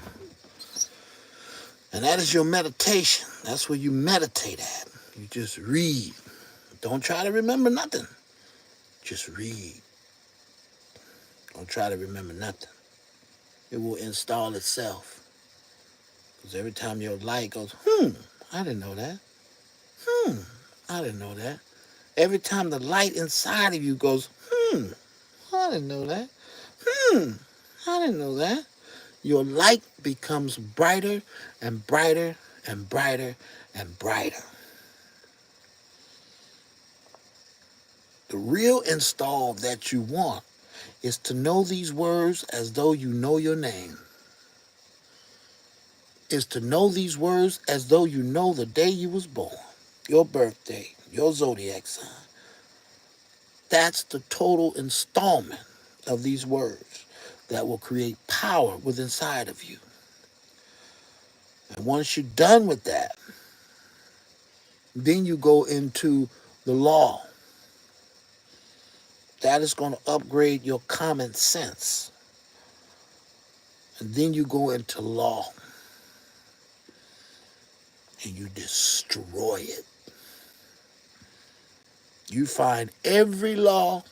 And that is your meditation. That's where you meditate at. You just read. Don't try to remember nothing. Just read. Don't try to remember nothing. It will install itself. Because every time your light goes, I didn't know that. I didn't know that. Every time the light inside of you goes, I didn't know that. I didn't know that. Your light becomes brighter and brighter and brighter and brighter. The real install that you want is to know these words as though you know your name. Is to know these words as though you know the day you was born, your birthday, your zodiac sign. That's the total installment of these words that will create power within inside of you. And once you're done with that, then you go into the law. That is going to upgrade your common sense. And then you go into law and you destroy it. You find every law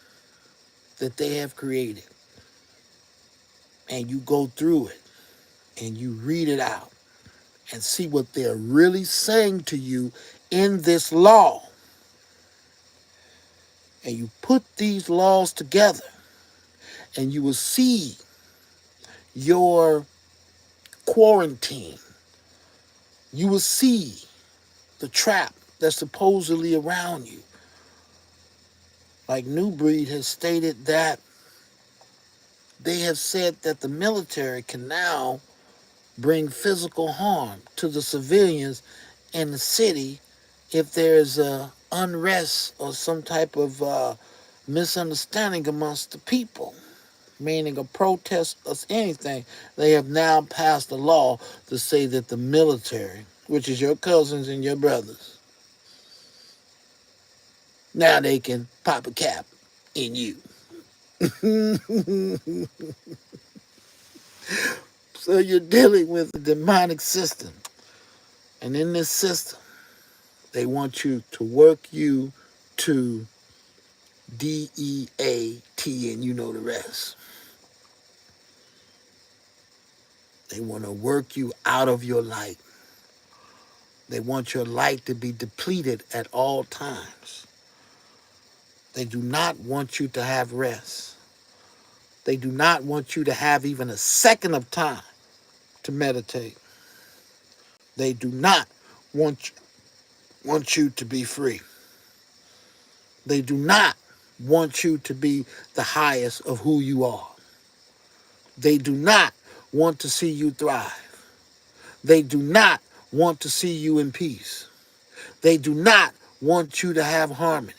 that they have created and you go through it and you read it out and see what they're really saying to you in this law. And you put these laws together and you will see your quarantine. You will see the trap that's supposedly around you. Like New Breed has stated that they have said that the military can now bring physical harm to the civilians in the city if there's unrest or some type of misunderstanding amongst the people, meaning a protest or anything. They have now passed a law to say that the military, which is your cousins and your brothers, now they can pop a cap in you. So you're dealing with a demonic system. And in this system, they want you to work you to DEAT, and you know the rest. They want to work you out of your light. They want your light to be depleted at all times. They do not want you to have rest. They do not want you to have even a second of time to meditate. They do not want you to be free. They do not want you to be the highest of who you are. They do not want to see you thrive. They do not want to see you in peace. They do not want you to have harmony.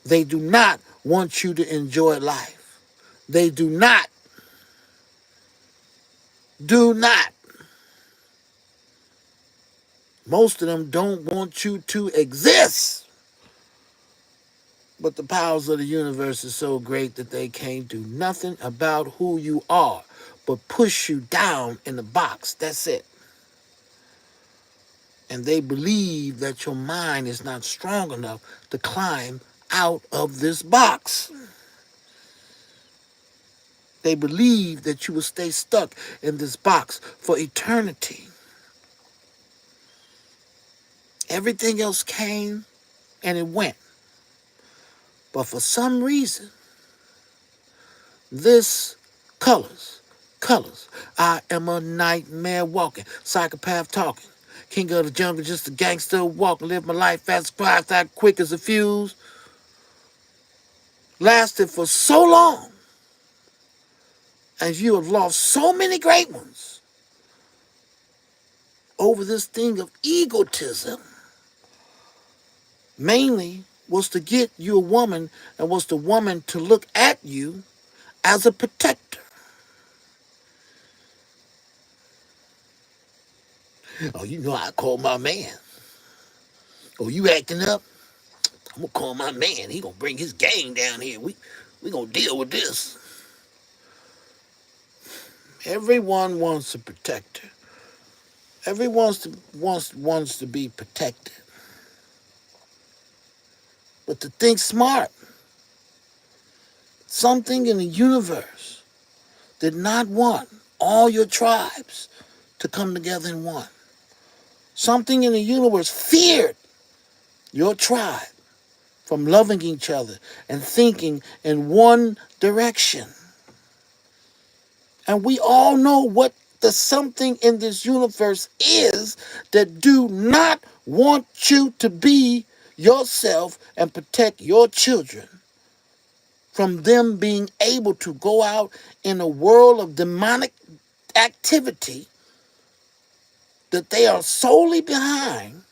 They do not want you to enjoy life. They do not. Most of them don't want you to exist. But the powers of the universe are so great that they can't do nothing about who you are, but push you down in the box. That's it. And they believe that your mind is not strong enough to climb out of this box. They believe that you will stay stuck in this box for eternity. Everything else came and it went. But for some reason, this colors. I am a nightmare walking, psychopath talking. King of the jungle, just a gangster walking, live my life fast, fast, that quick as a fuse. Lasted for so long. And you have lost so many great ones over this thing of egotism. Mainly was to get you a woman and was the woman to look at you as a protector. Oh, you know I call my man. Oh, you acting up? I'm gonna call my man. He gonna bring his gang down here. We gonna deal with this. Everyone wants a protector. Everyone wants to be protected. But to think smart, something in the universe did not want all your tribes to come together in one. Something in the universe feared your tribe from loving each other and thinking in one direction. And we all know what the something in this universe is that do not want you to be yourself and protect your children from them being able to go out in a world of demonic activity that they are solely behind,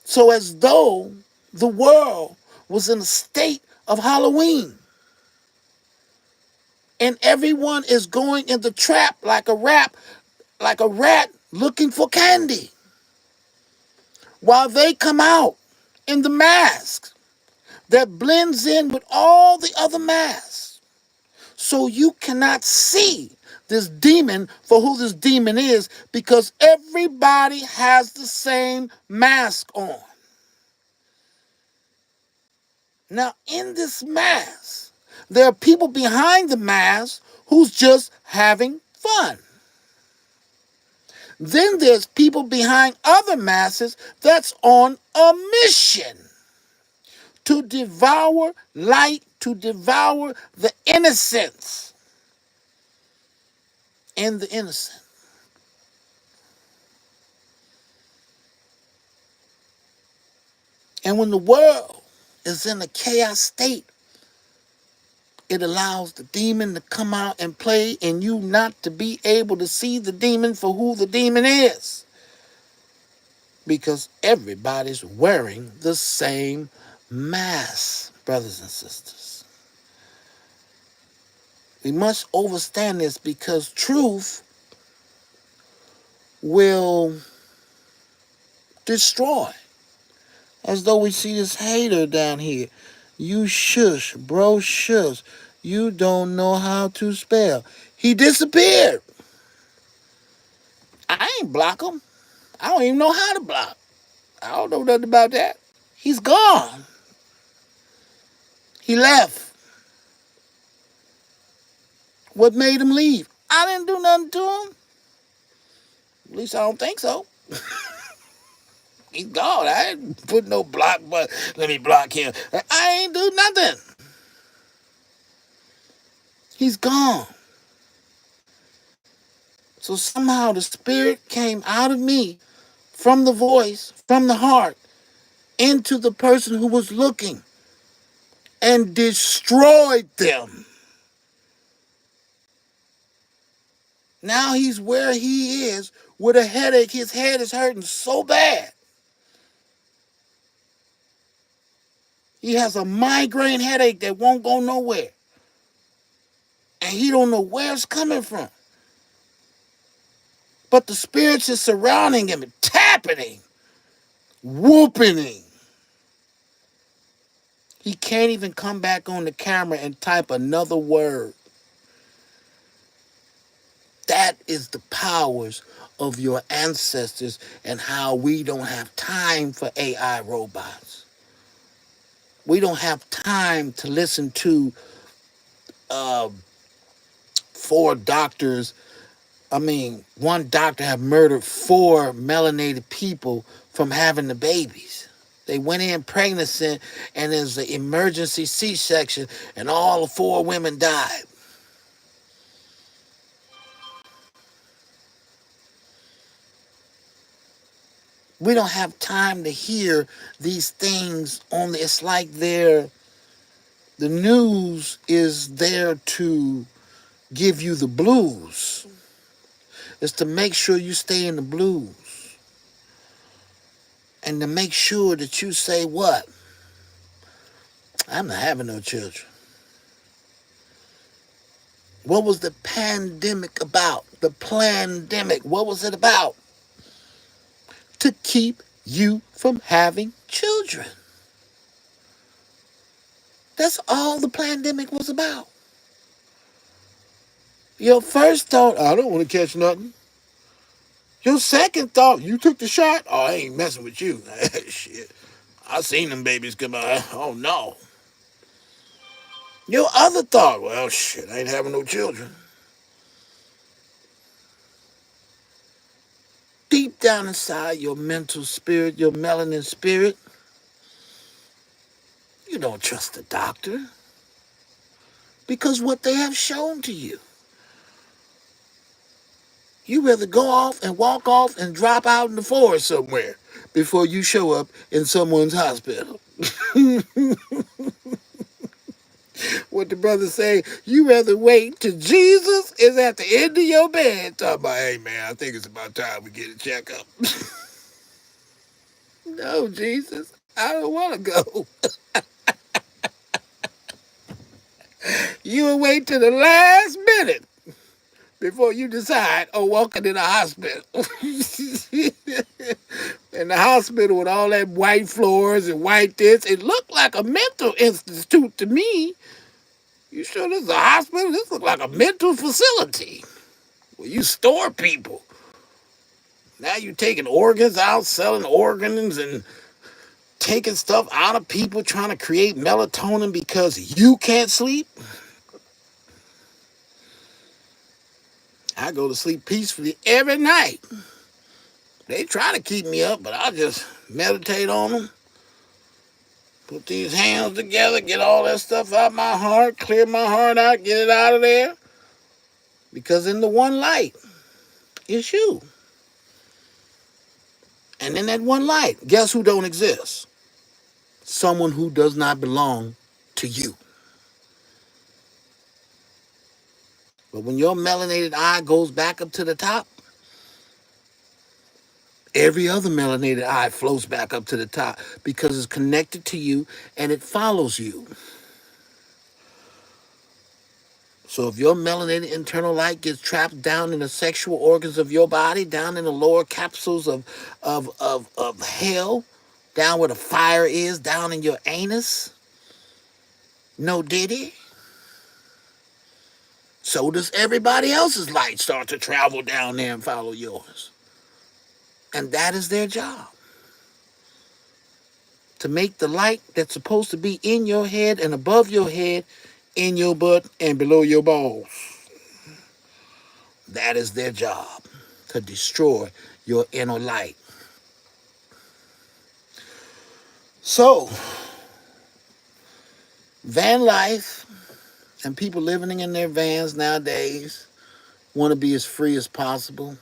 so as though the world was in a state of Halloween and everyone is going in the trap like a rat looking for candy, while they come out in the mask that blends in with all the other masks. So you cannot see this demon for who this demon is, because everybody has the same mask on. Now, in this mask, there are people behind the mask who's just having fun. Then there's people behind other masses that's on a mission to devour light, to devour the innocence in the innocent. And when the world is in a chaos state, it allows the demon to come out and play, and you not to be able to see the demon for who the demon is. Because everybody's wearing the same mask, brothers and sisters. We must understand this, because truth will destroy. As though we see this hater down here. You shush, bro, shush. You don't know how to spell. He disappeared. I ain't block him. I don't even know how to block. I don't know nothing about that. He's gone. He left. What made him leave? I didn't do nothing to him. At least I don't think so. He's gone. I ain't put no block, but let me block him. I ain't do nothing. He's gone. So somehow the spirit came out of me, from the voice, from the heart, into the person who was looking, and destroyed them. Now he's where he is with a headache. His head is hurting so bad. He has a migraine headache that won't go nowhere. And he don't know where it's coming from. But the spirits is surrounding him and tapping him, whooping him. He can't even come back on the camera and type another word. That is the powers of your ancestors, and how we don't have time for AI robots. We don't have time to listen to 4 doctors. One doctor have murdered 4 melanated people from having the babies. They went in pregnancy, and there's an emergency C-section, and all the 4 women died. We don't have time to hear these things on the, it's like the news is there to give you the blues. It's to make sure you stay in the blues. And to make sure that you say what? I'm not having no children. What was the pandemic about? The plandemic, what was it about? To keep you from having children. That's all the pandemic was about. Your first thought, I don't want to catch nothing. Your second thought, you took the shot? Oh, I ain't messing with you. Shit. I seen them babies come out. Oh, no. Your other thought, well, shit, I ain't having no children. Deep down inside your mental spirit, your melanin spirit, you don't trust the doctor. because what they have shown to you. You rather go off and walk off and drop out in the forest somewhere before you show up in someone's hospital. What the brother say? You rather wait till Jesus is at the end of your bed. Talking about, hey man, I think it's about time we get a checkup. No, Jesus, I don't want to go. You will wait till the last minute before you decide on walking in the hospital. In the hospital with all that white floors and white this, it looked like a mental institute to me. You sure this is a hospital? This looks like a mental facility where you store people. Now you taking organs out, selling organs, and taking stuff out of people, trying to create melatonin because you can't sleep. I go to sleep peacefully every night. They try to keep me up, but I just meditate on them. Put these hands together, get all that stuff out my heart, clear my heart out, get it out of there. Because in the one light, it's you. And in that one light, guess who don't exist? Someone who does not belong to you. But when your melanated eye goes back up to the top, every other melanated eye flows back up to the top because it's connected to you and it follows you. So if your melanated internal light gets trapped down in the sexual organs of your body, down in the lower capsules of hell, down where the fire is, down in your anus, no diddy. So does everybody else's light start to travel down there and follow yours. And that is their job. To make the light that's supposed to be in your head and above your head, in your butt and below your balls. That is their job, to destroy your inner light. So, van life and people living in their vans nowadays want to be as free as possible.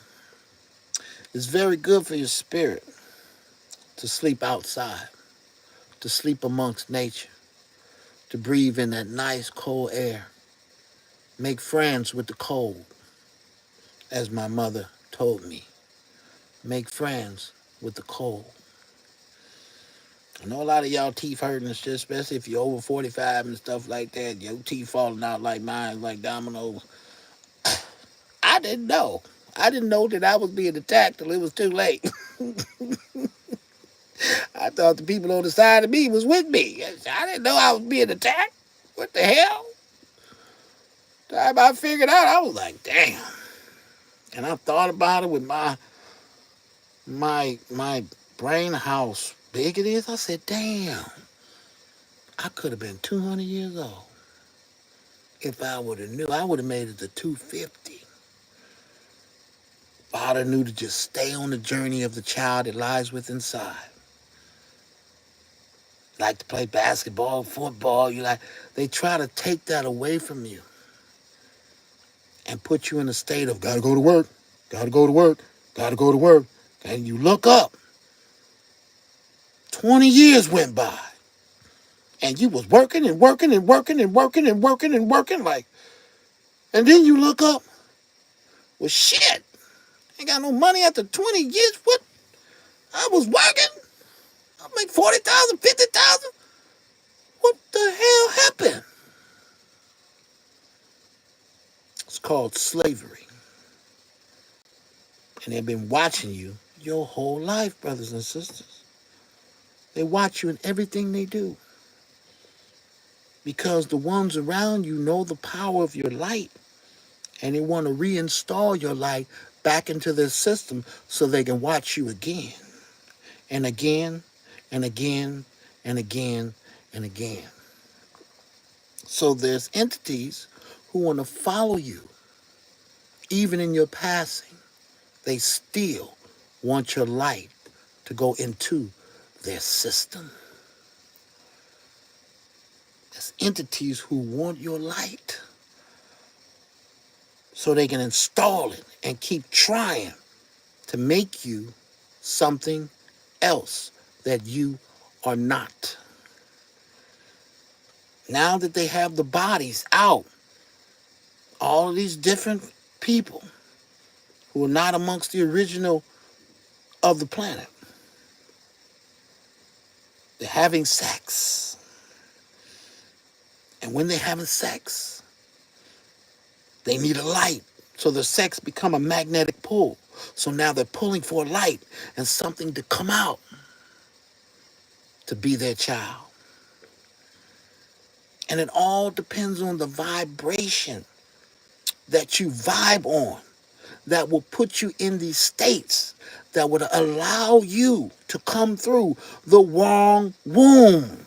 It's very good for your spirit to sleep outside, to sleep amongst nature, to breathe in that nice cold air. Make friends with the cold, as my mother told me. Make friends with the cold. I know a lot of y'all teeth hurting and shit, especially if you're over 45 and stuff like that. Your teeth falling out like mine, like dominoes. I didn't know. I didn't know that I was being attacked till it was too late. I thought the people on the side of me was with me. I didn't know I was being attacked. What the hell? The time I figured out, I was like, damn. And I thought about it with my brain, how big it is. I said, damn, I could have been 200 years old. If I would have knew, I would have made it to 250. If I'd have knew to just stay on the journey of the child that lies within inside. Like to play basketball, football, they try to take that away from you and put you in a state of gotta go to work, gotta go to work, gotta go to work. And you look up, 20 years went by. And you was working and working and working and working and working and working and then you look up, well shit, ain't got no money after 20 years. What? I was working. I make 40,000, 50,000. What the hell happened? It's called slavery. And they've been watching you your whole life, brothers and sisters. They watch you in everything they do. Because the ones around you know the power of your light. And they want to reinstall your light back into their system so they can watch you again. And again, and again, and again, and again. So there's entities who want to follow you. Even in your passing, they still want your light to go into their system. It's entities who want your light so they can install it and keep trying to make you something else that you are not. Now that they have the bodies out, all of these different people who are not amongst the original of the planet, they're having sex. And when they're having sex, they need a light. So the sex become a magnetic pull. So now they're pulling for a light and something to come out to be their child. And it all depends on the vibration that you vibe on that will put you in these states that would allow you to come through the wrong womb.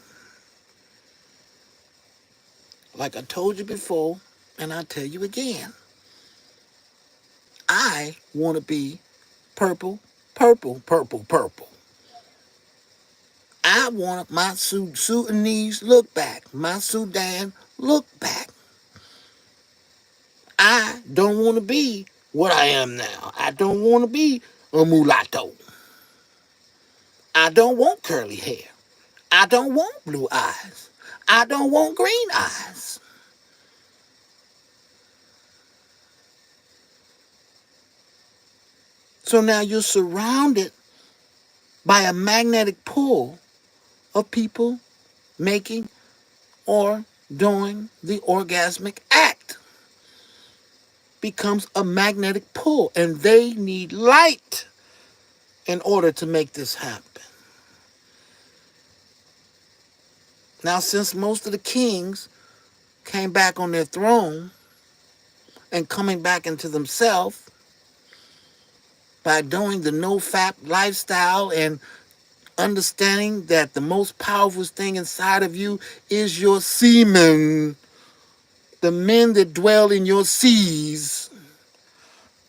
Like I told you before, and I'll tell you again, I want to be purple, purple, purple, purple. I want my Sudanese look back, my Sudan look back. I don't want to be what I am now. I don't want to be a mulatto. I don't want curly hair. I don't want blue eyes. I don't want green eyes. So now you're surrounded by a magnetic pull of people making or doing the orgasmic act. Becomes a magnetic pull, and they need light in order to make this happen. Now, since most of the kings came back on their throne and coming back into themselves by doing the no-fap lifestyle and understanding that the most powerful thing inside of you is your semen, the men that dwell in your seas,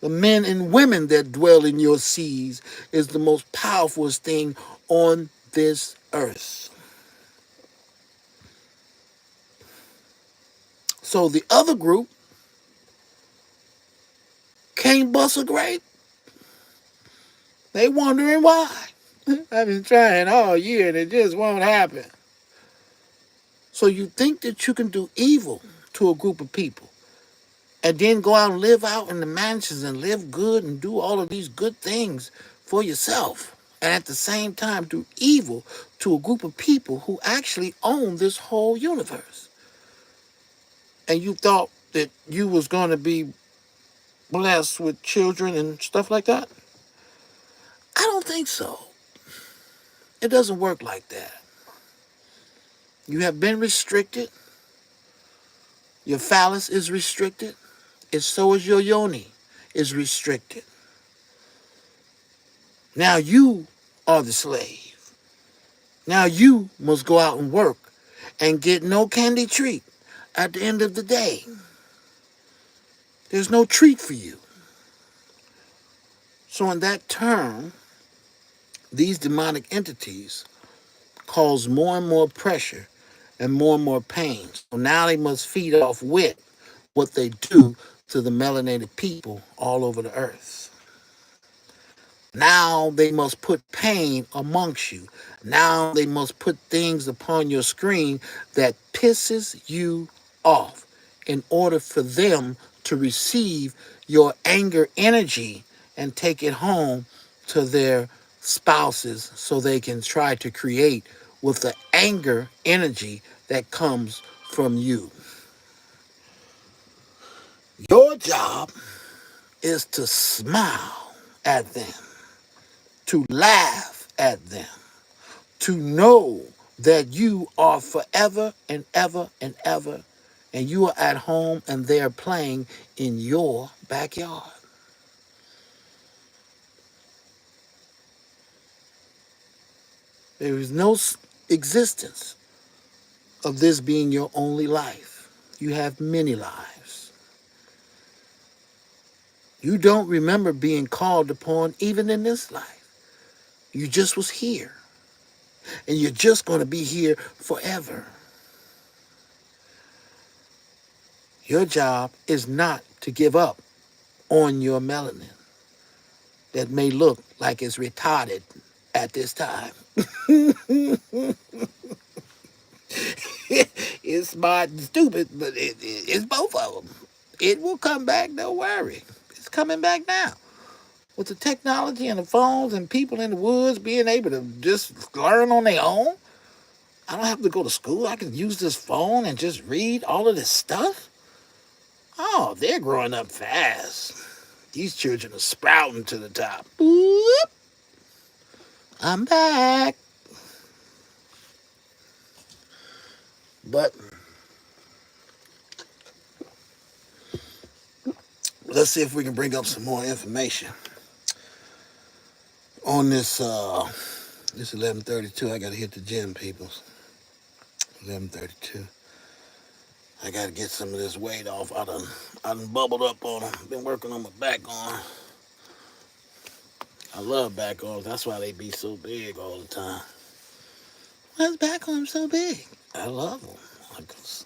the men and women that dwell in your seas is the most powerful thing on this earth. So the other group can't bust a grape. They wondering why. I've been trying all year and it just won't happen. So you think that you can do evil to a group of people and then go out and live out in the mansions and live good and do all of these good things for yourself, and at the same time do evil to a group of people who actually own this whole universe. And you thought that you was going to be blessed with children and stuff like that? I don't think so. It doesn't work like that. You have been restricted. Your phallus is restricted. And so is your yoni is restricted. Now you are the slave. Now you must go out and work and get no candy treat at the end of the day. There's no treat for you. So in that term, these demonic entities cause more and more pressure and more pain. So now they must feed off with what they do to the melanated people all over the earth. Now they must put pain amongst you. Now they must put things upon your screen that pisses you off in order for them to receive your anger energy and take it home to their spouses so they can try to create with the anger energy that comes from you. Your job is to smile at them, to laugh at them, to know that you are forever and ever and ever, and you are at home and they are playing in your backyard. There is no existence of this being your only life. You have many lives. You don't remember being called upon even in this life. You just was here. And you're just going to be here forever. Your job is not to give up on your melanin that may look like it's retarded at this time. It's smart and stupid, but it's both of them. It will come back, don't worry. It's coming back now. With the technology and the phones and people in the woods being able to just learn on their own, I don't have to go to school. I can use this phone and just read all of this stuff. Oh, they're growing up fast. These children are sprouting to the top. Boop. I'm back. But let's see if we can bring up some more information on this 11:32. I gotta hit the gym, people. 11:32. I gotta get some of this weight off. I done bubbled up on them. Been working on my back arm. I love back arms. That's why they be so big all the time. Why is back arms so big? I love them.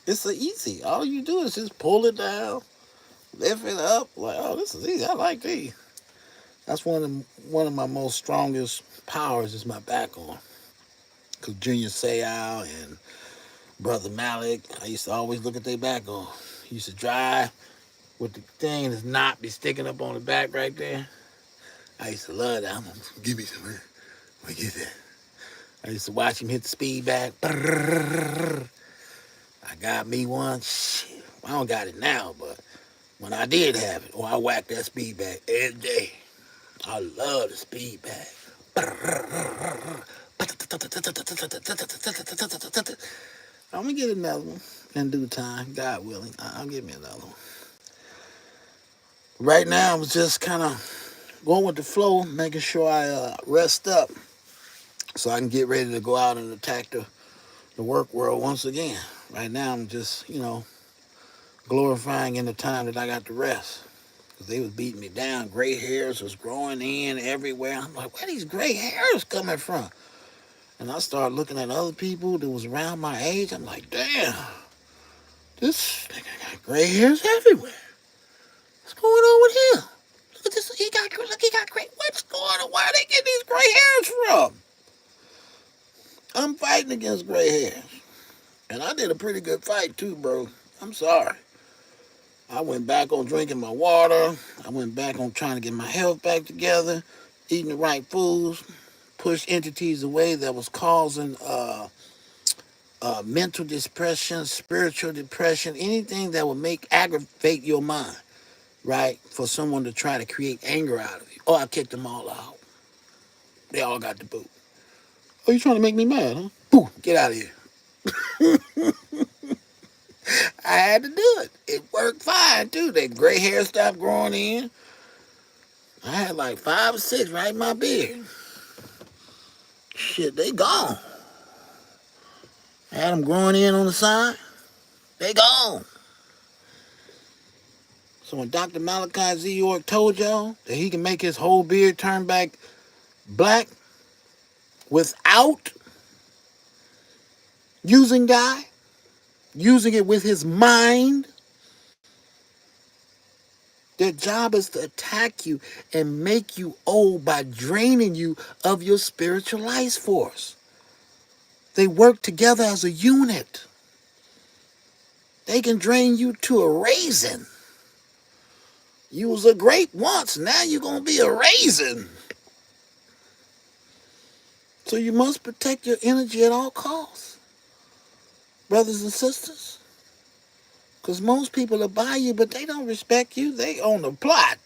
It's so easy. All you do is just pull it down, lift it up. Like, oh, this is easy. I like these. That's one of my most strongest powers is my back arm. Cause Junior Seau and Brother Malik, I used to always look at their back arm. He used to drive with the thing that's not be sticking up on the back right there. I used to love that. I'm gonna give me some. Let me get that. I used to watch him hit the speed back. I got me one. Shit. I don't got it now, but when I did have it, I whacked that speed back every day. I love the speed back. I'm gonna get another one in due time, God willing. I'll give me another one. Right now, I'm just kind of going with the flow, making sure I rest up so I can get ready to go out and attack the work world once again. Right now, I'm just, glorifying in the time that I got to rest. Because they was beating me down. Gray hairs was growing in everywhere. I'm like, where these gray hairs coming from? And I started looking at other people that was around my age. I'm like, damn, this nigga got gray hairs everywhere. What's going on with him? Look at this. He got gray. What's going on? Where are they getting these gray hairs from? I'm fighting against gray hairs. And I did a pretty good fight too, bro. I'm sorry. I went back on drinking my water. I went back on trying to get my health back together, eating the right foods, push entities away that was causing mental depression, spiritual depression, anything that would aggravate your mind, right? For someone to try to create anger out of you. Oh, I kicked them all out. They all got the boot. Oh, you trying to make me mad, huh? Boo, get out of here. I had to do it. It worked fine, too. That gray hair stopped growing in. I had like 5 or 6 right in my beard. Shit, they gone. I had them growing in on the side. They gone. So when Dr. Malachi Z. York told y'all that he can make his whole beard turn back black without using dye, using it with his mind, their job is to attack you and make you old by draining you of your spiritual life force. They work together as a unit. They can drain you to a raisin. You was a grape once, now you're going to be a raisin. So you must protect your energy at all costs, brothers and sisters. Because most people will buy you, but they don't respect you. They own the plot.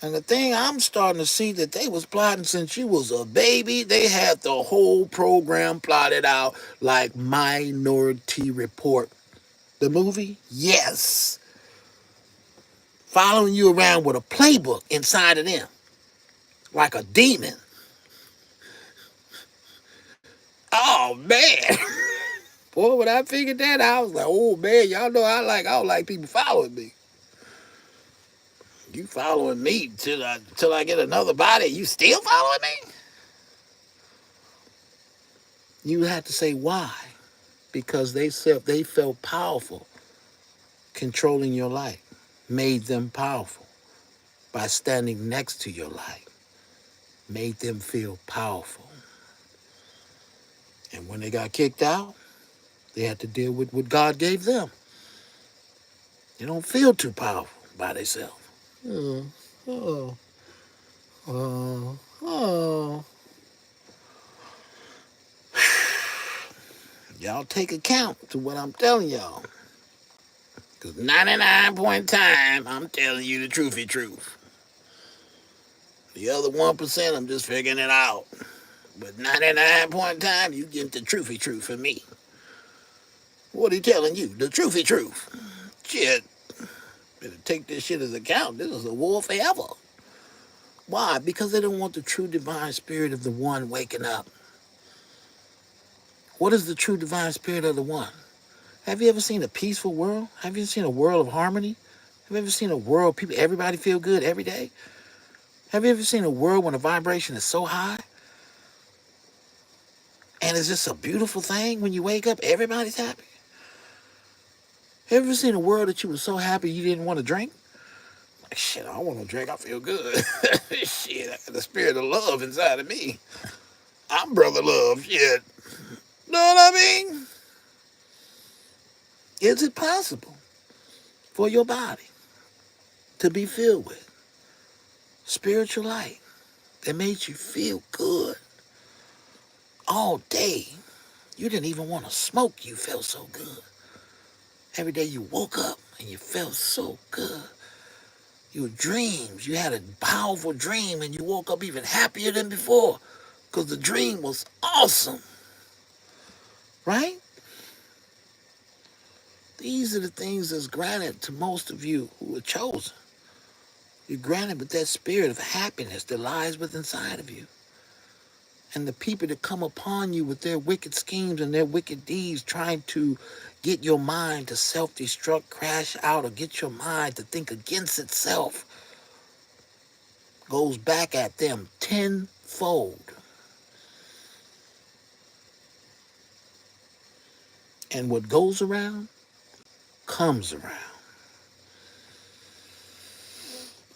And the thing I'm starting to see that they was plotting since you was a baby. They had the whole program plotted out like Minority Report. The movie? Yes. Following you around with a playbook inside of them. Like a demon. Oh, man. Boy, when I figured that out, I was like, oh, man, y'all know I don't like people following me. You following me till I get another body, you still following me? You have to say why. Because they felt powerful controlling your light made them powerful. By standing next to your light made them feel powerful. And when they got kicked out, they had to deal with what God gave them. They don't feel too powerful by themselves. Oh, oh, oh, oh. Y'all take account to what I'm telling y'all. Because 99 point time, I'm telling you the truthy truth. The other 1%, I'm just figuring it out. But 99 point time, you get the truthy truth from me. What he telling you? The truthy truth. Shit. Better take this shit as account. This is a war forever. Why? Because they don't want the true divine spirit of the one waking up. What is the true divine spirit of the one? Have you ever seen a peaceful world? Have you ever seen a world of harmony? Have you ever seen a world people everybody feel good every day? Have you ever seen a world when the vibration is so high? And it's just a beautiful thing when you wake up, everybody's happy. Have you ever seen a world that you were so happy you didn't want to drink? Like, shit, I don't want to drink, I feel good. Shit, I got the spirit of love inside of me. I'm brother love, shit. Know what I mean? Is it possible for your body to be filled with spiritual light that made you feel good all day? You didn't even want to smoke, you felt so good. Every day you woke up and you felt so good. Your dreams, you had a powerful dream and you woke up even happier than before because the dream was awesome. Right? These are the things that's granted to most of you who are chosen. You're granted with that spirit of happiness that lies within inside of you. And the people that come upon you with their wicked schemes and their wicked deeds trying to get your mind to self-destruct, crash out, or get your mind to think against itself goes back at them tenfold. And what goes around comes around.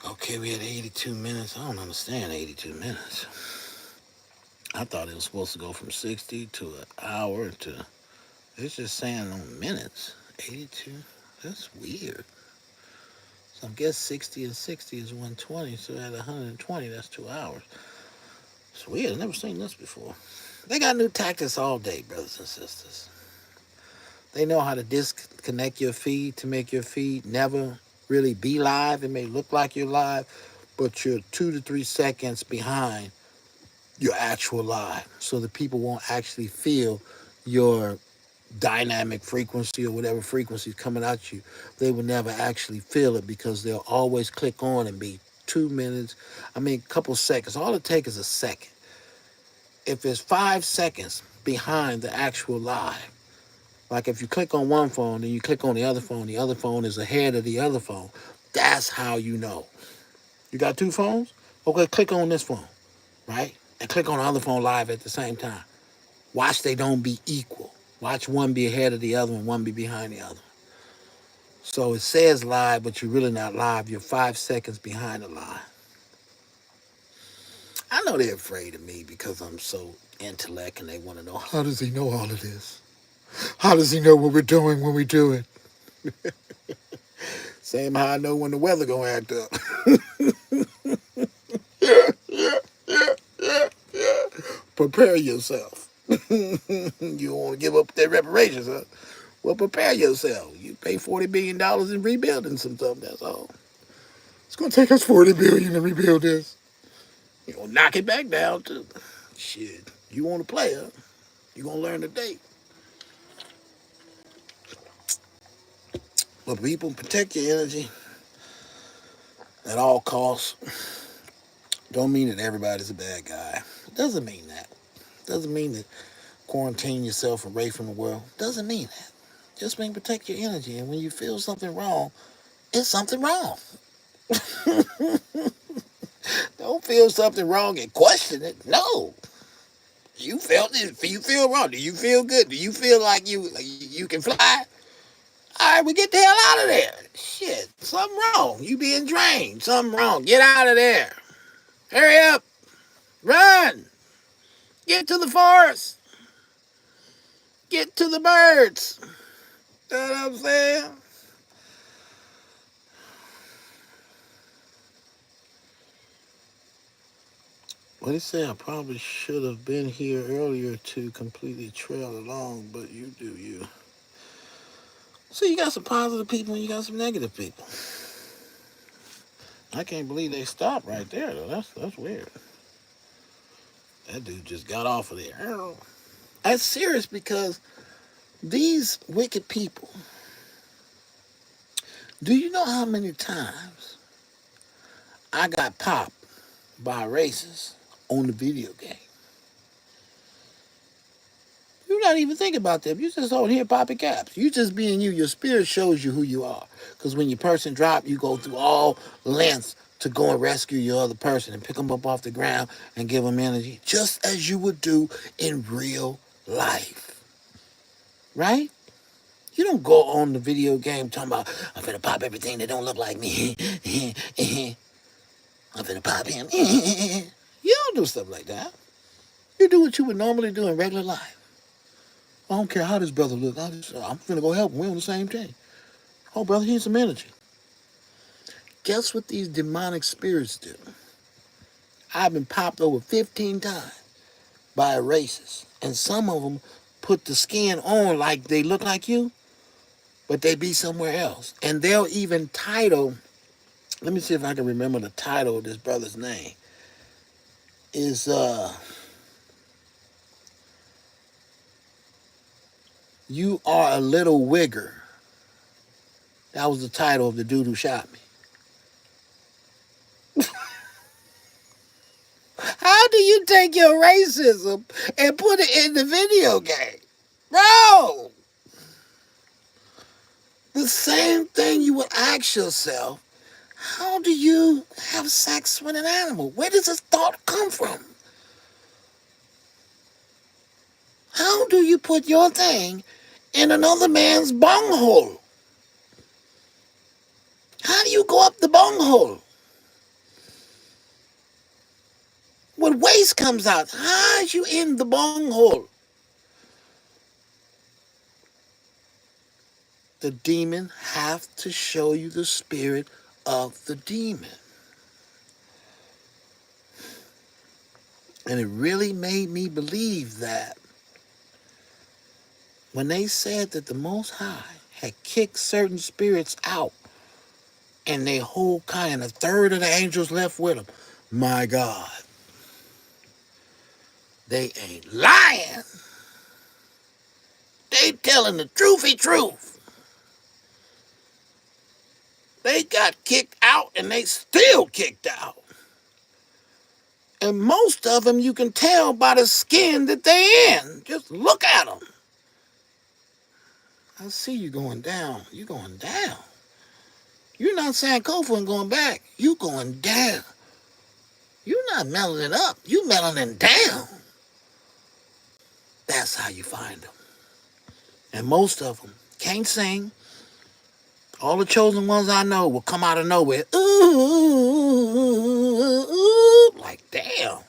Okay, we had 82 minutes. I don't understand 82 minutes. I thought it was supposed to go from 60 to an hour to... It's just saying on minutes. 82? That's weird. So I guess 60 and 60 is 120. So at 120, that's 2 hours. It's weird. I've never seen this before. They got new tactics all day, brothers and sisters. They know how to disconnect your feed to make your feed never really be live. It may look like you're live, but you're 2 to 3 seconds behind your actual live. So the people won't actually feel your dynamic frequency or whatever frequency is coming at you. They will never actually feel it because they'll always click on and be 2 minutes. A couple seconds. All it takes is a second. If it's 5 seconds behind the actual live, like if you click on one phone and you click on the other phone is ahead of the other phone. That's how you know. You got 2 phones? Okay, click on this phone, right? And click on the other phone live at the same time. Watch they don't be equal. Watch one be ahead of the other and one be behind the other. So it says live, but you're really not live. You're 5 seconds behind the live. I know they're afraid of me because I'm so intellect and they want to know, how does he know all of this? How does he know what we're doing when we do it? Same how I know when the weather gonna act up. Prepare yourself. You don't want to give up their reparations, huh? Well, prepare yourself. You pay $40 billion in rebuilding some stuff, that's all. It's gonna take us $40 billion to rebuild this. You gonna knock it back down too. Shit. You wanna play, huh? You gonna learn today. But people, protect your energy at all costs. Don't mean that everybody's a bad guy. It doesn't mean that. It doesn't mean that quarantine yourself away from the world. It doesn't mean that. Just mean protect your energy. And when you feel something wrong, it's something wrong. Don't feel something wrong and question it. No. You felt it. You feel wrong. Do you feel good? Do you feel like you can fly? All right, we get the hell out of there. Shit, something wrong. You being drained. Something wrong. Get out of there. Hurry up. Run. Get to the forest. Get to the birds. You know what I'm saying? What he said, I probably should have been here earlier to completely trail along, but you do you. So you got some positive people and you got some negative people. I can't believe they stopped right there, though. That's weird. That dude just got off of there. That's serious because these wicked people, do you know how many times I got popped by racists on the video game? You're not even thinking about them. You just on here popping caps. You just being you. Your spirit shows you who you are. Because when your person drop, you go through all lengths to go and rescue your other person and pick them up off the ground and give them energy, just as you would do in real life. Right? You don't go on the video game talking about, I'm finna pop everything that don't look like me. I'm finna pop him. You don't do stuff like that. You do what you would normally do in regular life. I don't care how this brother look. I'm finna go help him. We're on the same team. Oh, brother, here's some energy. Guess what these demonic spirits do? I've been popped over 15 times by a racist. And some of them put the skin on like they look like you, but they be somewhere else. And they'll even title, let me see if I can remember the title of this brother's name. Is You Are a Little Wigger. That was the title of the dude who shot me. How do you take your racism and put it in the video game? Bro! The same thing you would ask yourself, how do you have sex with an animal? Where does this thought come from? How do you put your thing in another man's bunghole? How do you go up the bunghole? When waste comes out, how are you in the bunghole? The demon have to show you the spirit of the demon. And it really made me believe that when they said that the Most High had kicked certain spirits out and their whole kind, a third of the angels left with them, my God, they ain't lying. They telling the truthy truth. They got kicked out and they still kicked out. And most of them you can tell by the skin that they in. Just look at them. I see you going down. You going down. You're not Sankofa and going back. You going down. You're not melanin up. You melanin down. That's how you find them. And most of them can't sing. All the chosen ones I know will come out of nowhere. Ooh, like damn.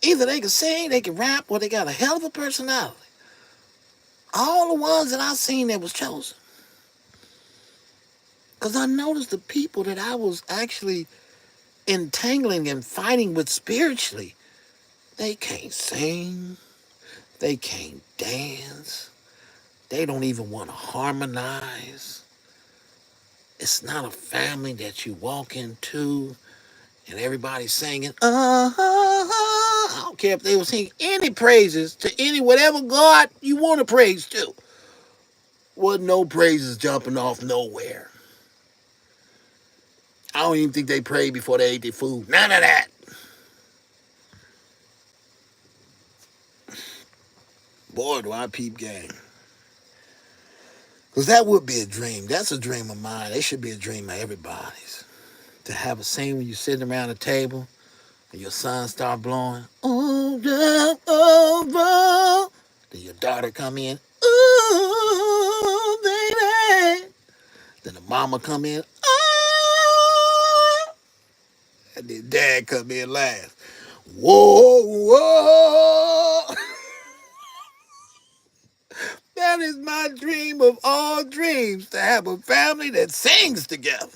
Either they can sing, they can rap, or they got a hell of a personality. All the ones that I seen that was chosen. Because I noticed the people that I was actually entangling and fighting with spiritually, they can't sing, they can't dance, they don't even want to harmonize. It's not a family that you walk into and everybody's singing, I don't care if they were singing any praises to any, whatever God you want to praise to. Wasn't no praises jumping off nowhere. I don't even think they prayed before they ate their food. None of that. Boy, do I peep game. Because that would be a dream. That's a dream of mine. It should be a dream of everybody's. To have a scene when you're sitting around a table and your son start blowing, over. Then your daughter come in, ooh, Then the mama come in, ah, and then dad come in last. Whoa, whoa. That is my dream of all dreams, to have a family that sings together.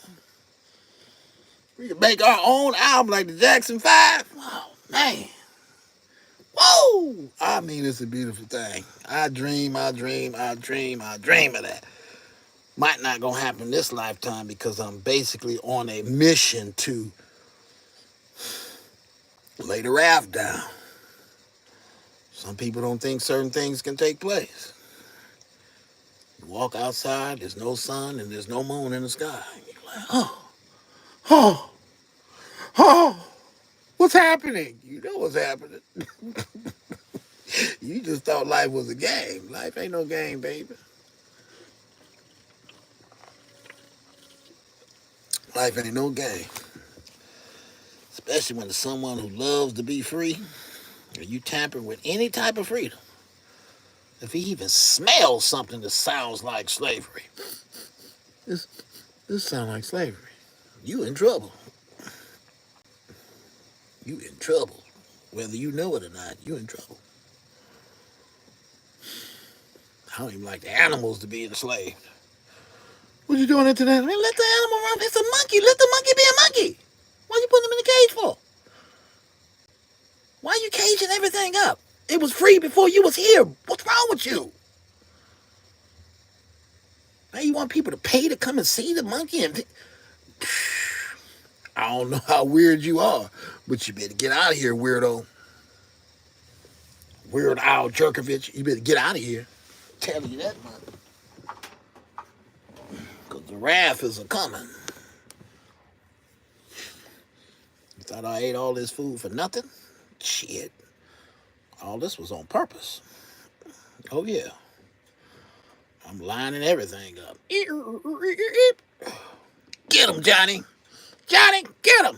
We can make our own album like the Jackson 5. Oh, man. Whoa! I mean, it's a beautiful thing. I dream of that. Might not gonna happen this lifetime because I'm basically on a mission to lay the raft down. Some people don't think certain things can take place. You walk outside, there's no sun and there's no moon in the sky. You're like, oh, oh, what's happening? You know what's happening. You just thought life was a game. Life ain't no game, baby. Life ain't no game. Especially when it's someone who loves to be free, or you tamper with any type of freedom. If he even smells something that sounds like slavery, this sounds like slavery. You in trouble. You in trouble. Whether you know it or not, you in trouble. I don't even like the animals to be enslaved. What you doing into that? Man, let the animal run. It's a monkey. Let the monkey be a monkey. Why you putting him in the cage for? Why you caging everything up? It was free before you was here. What's wrong with you? Now you want people to pay to come and see the monkey? And I don't know how weird you are, but you better get out of here, weirdo. Weird Al Jerkovich. You better get out of here. I'm telling you that, man. Because the wrath is a coming. You thought I ate all this food for nothing? Shit. All this was on purpose. Oh, yeah. I'm lining everything up. Get him, Johnny. Johnny, get him.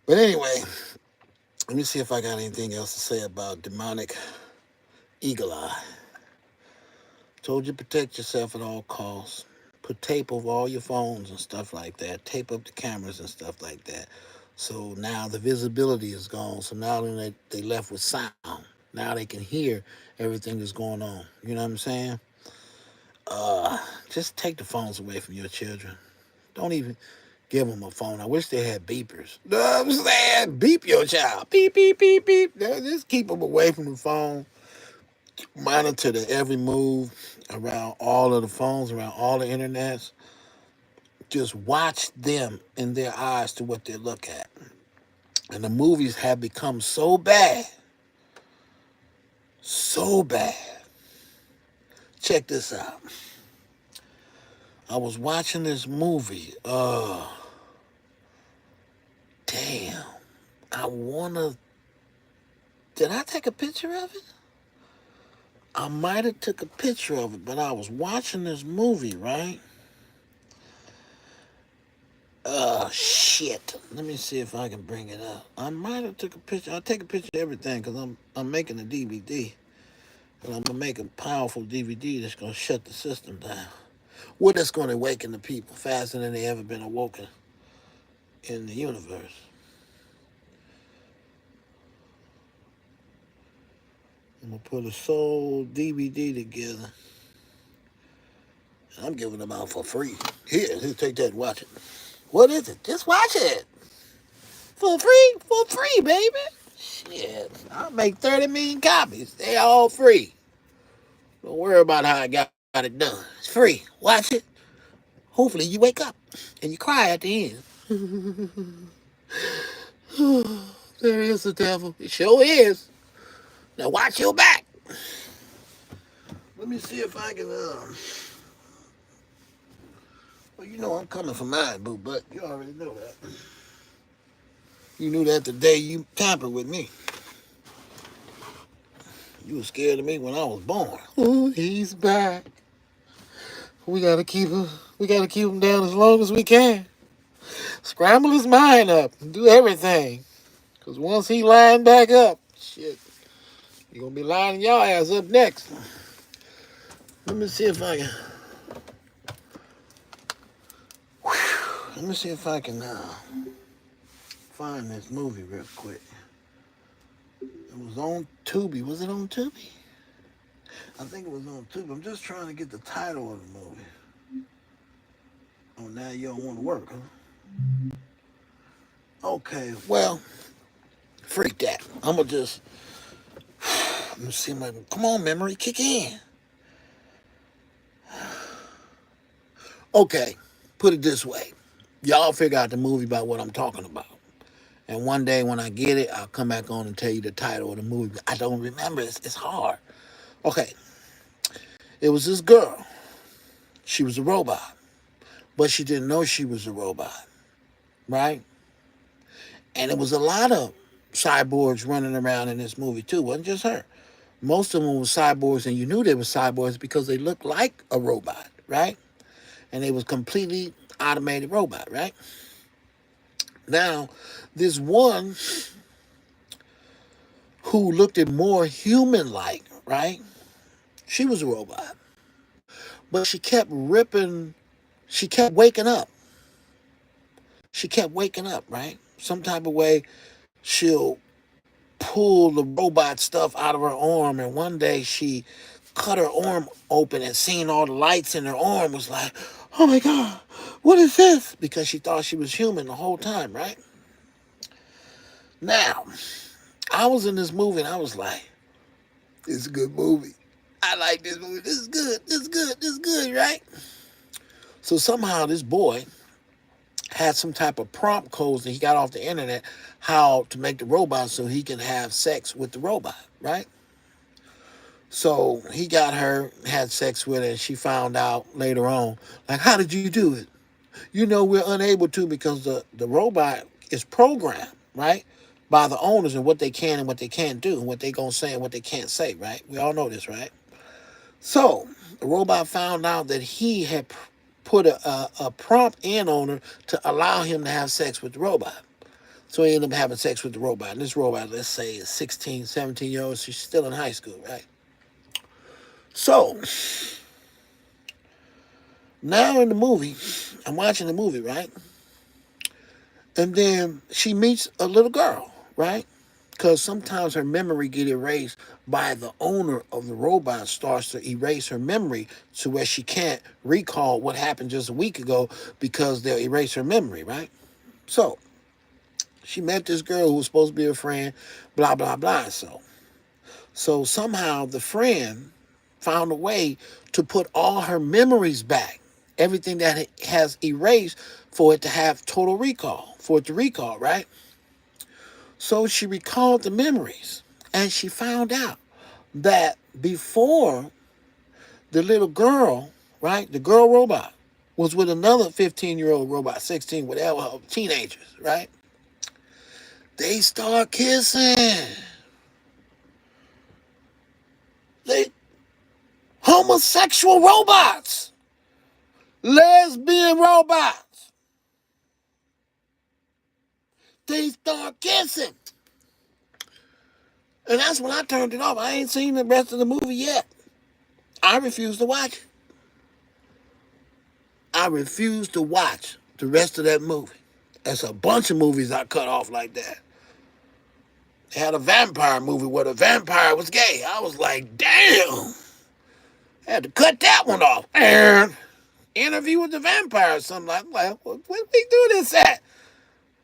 But anyway, let me see if I got anything else to say about demonic eagle eye. Told you protect yourself at all costs. Put tape over all your phones and stuff like that. Tape up the cameras and stuff like that. So now the visibility is gone. So now they left with sound. Now they can hear everything that's going on. You know what I'm saying? Just take the phones away from your children. Don't even give them a phone. I wish they had beepers. You know what I'm saying? Beep your child. Beep, beep, beep, beep. Just keep them away from the phone. Monitor their every move around all of the phones, around all the internets. Just watch them in their eyes to what they look at. And the movies have become so bad. So bad. Check this out. I was watching this movie. Damn. Did I take a picture of it? I might have took a picture of it, but I was watching this movie, right? Shit. Let me see if I can bring it up. I might have took a picture. I'll take a picture of everything because I'm making a DVD. And I'm going to make a powerful DVD that's going to shut the system down. Well, that's going to awaken the people faster than they ever been awoken in the universe. I'm going to put a soul DVD together. And I'm giving them out for free. Here, take that and watch it. What is it? Just watch it. For free? For free, baby. Shit. I'll make 30 million copies. They all free. Don't worry about how I got it done. It's free. Watch it. Hopefully you wake up and you cry at the end. There is the devil. It sure is. Now watch your back. Let me see if I can, well, you know I'm coming for mine, boo, but you already know that. You knew that the day you tampered with me. You were scared of me when I was born. Oh, he's back. We gotta keep him down as long as we can. Scramble his mind up and do everything. Cause once he lined back up, shit, you're gonna be lining your ass up next. Let me see if I can Let me see if I can find this movie real quick. It was on Tubi. Was it on Tubi? I think it was on Tubi. I'm just trying to get the title of the movie. Oh, now you don't want to work, huh? Okay, well, freak that. I'm going to just, let me see my, come on, memory, kick in. Okay, put it this way. Y'all figure out the movie about what I'm talking about. And one day when I get it, I'll come back on and tell you the title of the movie. I don't remember. It's hard. Okay, it was this girl. She was a robot, but she didn't know she was a robot, right? And it was a lot of cyborgs running around in this movie too. It wasn't just her. Most of them were cyborgs, and you knew they were cyborgs because they looked like a robot, right? And they was completely automated robot, right? Now, this one who looked at more human-like, right? She was a robot, but she kept ripping. She kept waking up. She kept waking up, right? Some type of way, she'll pull the robot stuff out of her arm, and one day she cut her arm open and seeing all the lights in her arm was like, oh my God, what is this? Because she thought she was human the whole time, right? Now, I was in this movie and I was like, this is a good movie. I like this movie. This is good. This is good. This is good, right? So somehow this boy had some type of prompt codes that he got off the internet how to make the robot so he can have sex with the robot, right? So he got her, had sex with her, and she found out later on, like, how did you do it? You know, we're unable to because the robot is programmed, right? By the owners and what they can and what they can't do, and what they gonna say and what they can't say, right? We all know this, right? So the robot found out that he had put a prompt in on her to allow him to have sex with the robot. So he ended up having sex with the robot. And this robot, let's say, is 16, 17 years old. She's still in high school, right? So now in the movie, I'm watching the movie, right? And then she meets a little girl, right? Because sometimes her memory get erased by the owner of the robot starts to erase her memory to where she can't recall what happened just a week ago because they'll erase her memory, right? So she met this girl who was supposed to be her friend, blah, blah, blah. So somehow the friend found a way to put all her memories back, everything that it has erased for it to have total recall, for it to recall, right? So she recalled the memories and she found out that before the little girl, right, the girl robot was with another 15-year-old robot, 16, whatever, teenagers, right? They start kissing. They homosexual robots, lesbian robots. They start kissing. And that's when I turned it off. I ain't seen the rest of the movie yet. I refuse to watch it. I refuse to watch the rest of that movie. That's a bunch of movies I cut off like that. They had a vampire movie where the vampire was gay. I was like, damn. I had to cut that one off. And Interview with the Vampire or something like that. Where we do this at?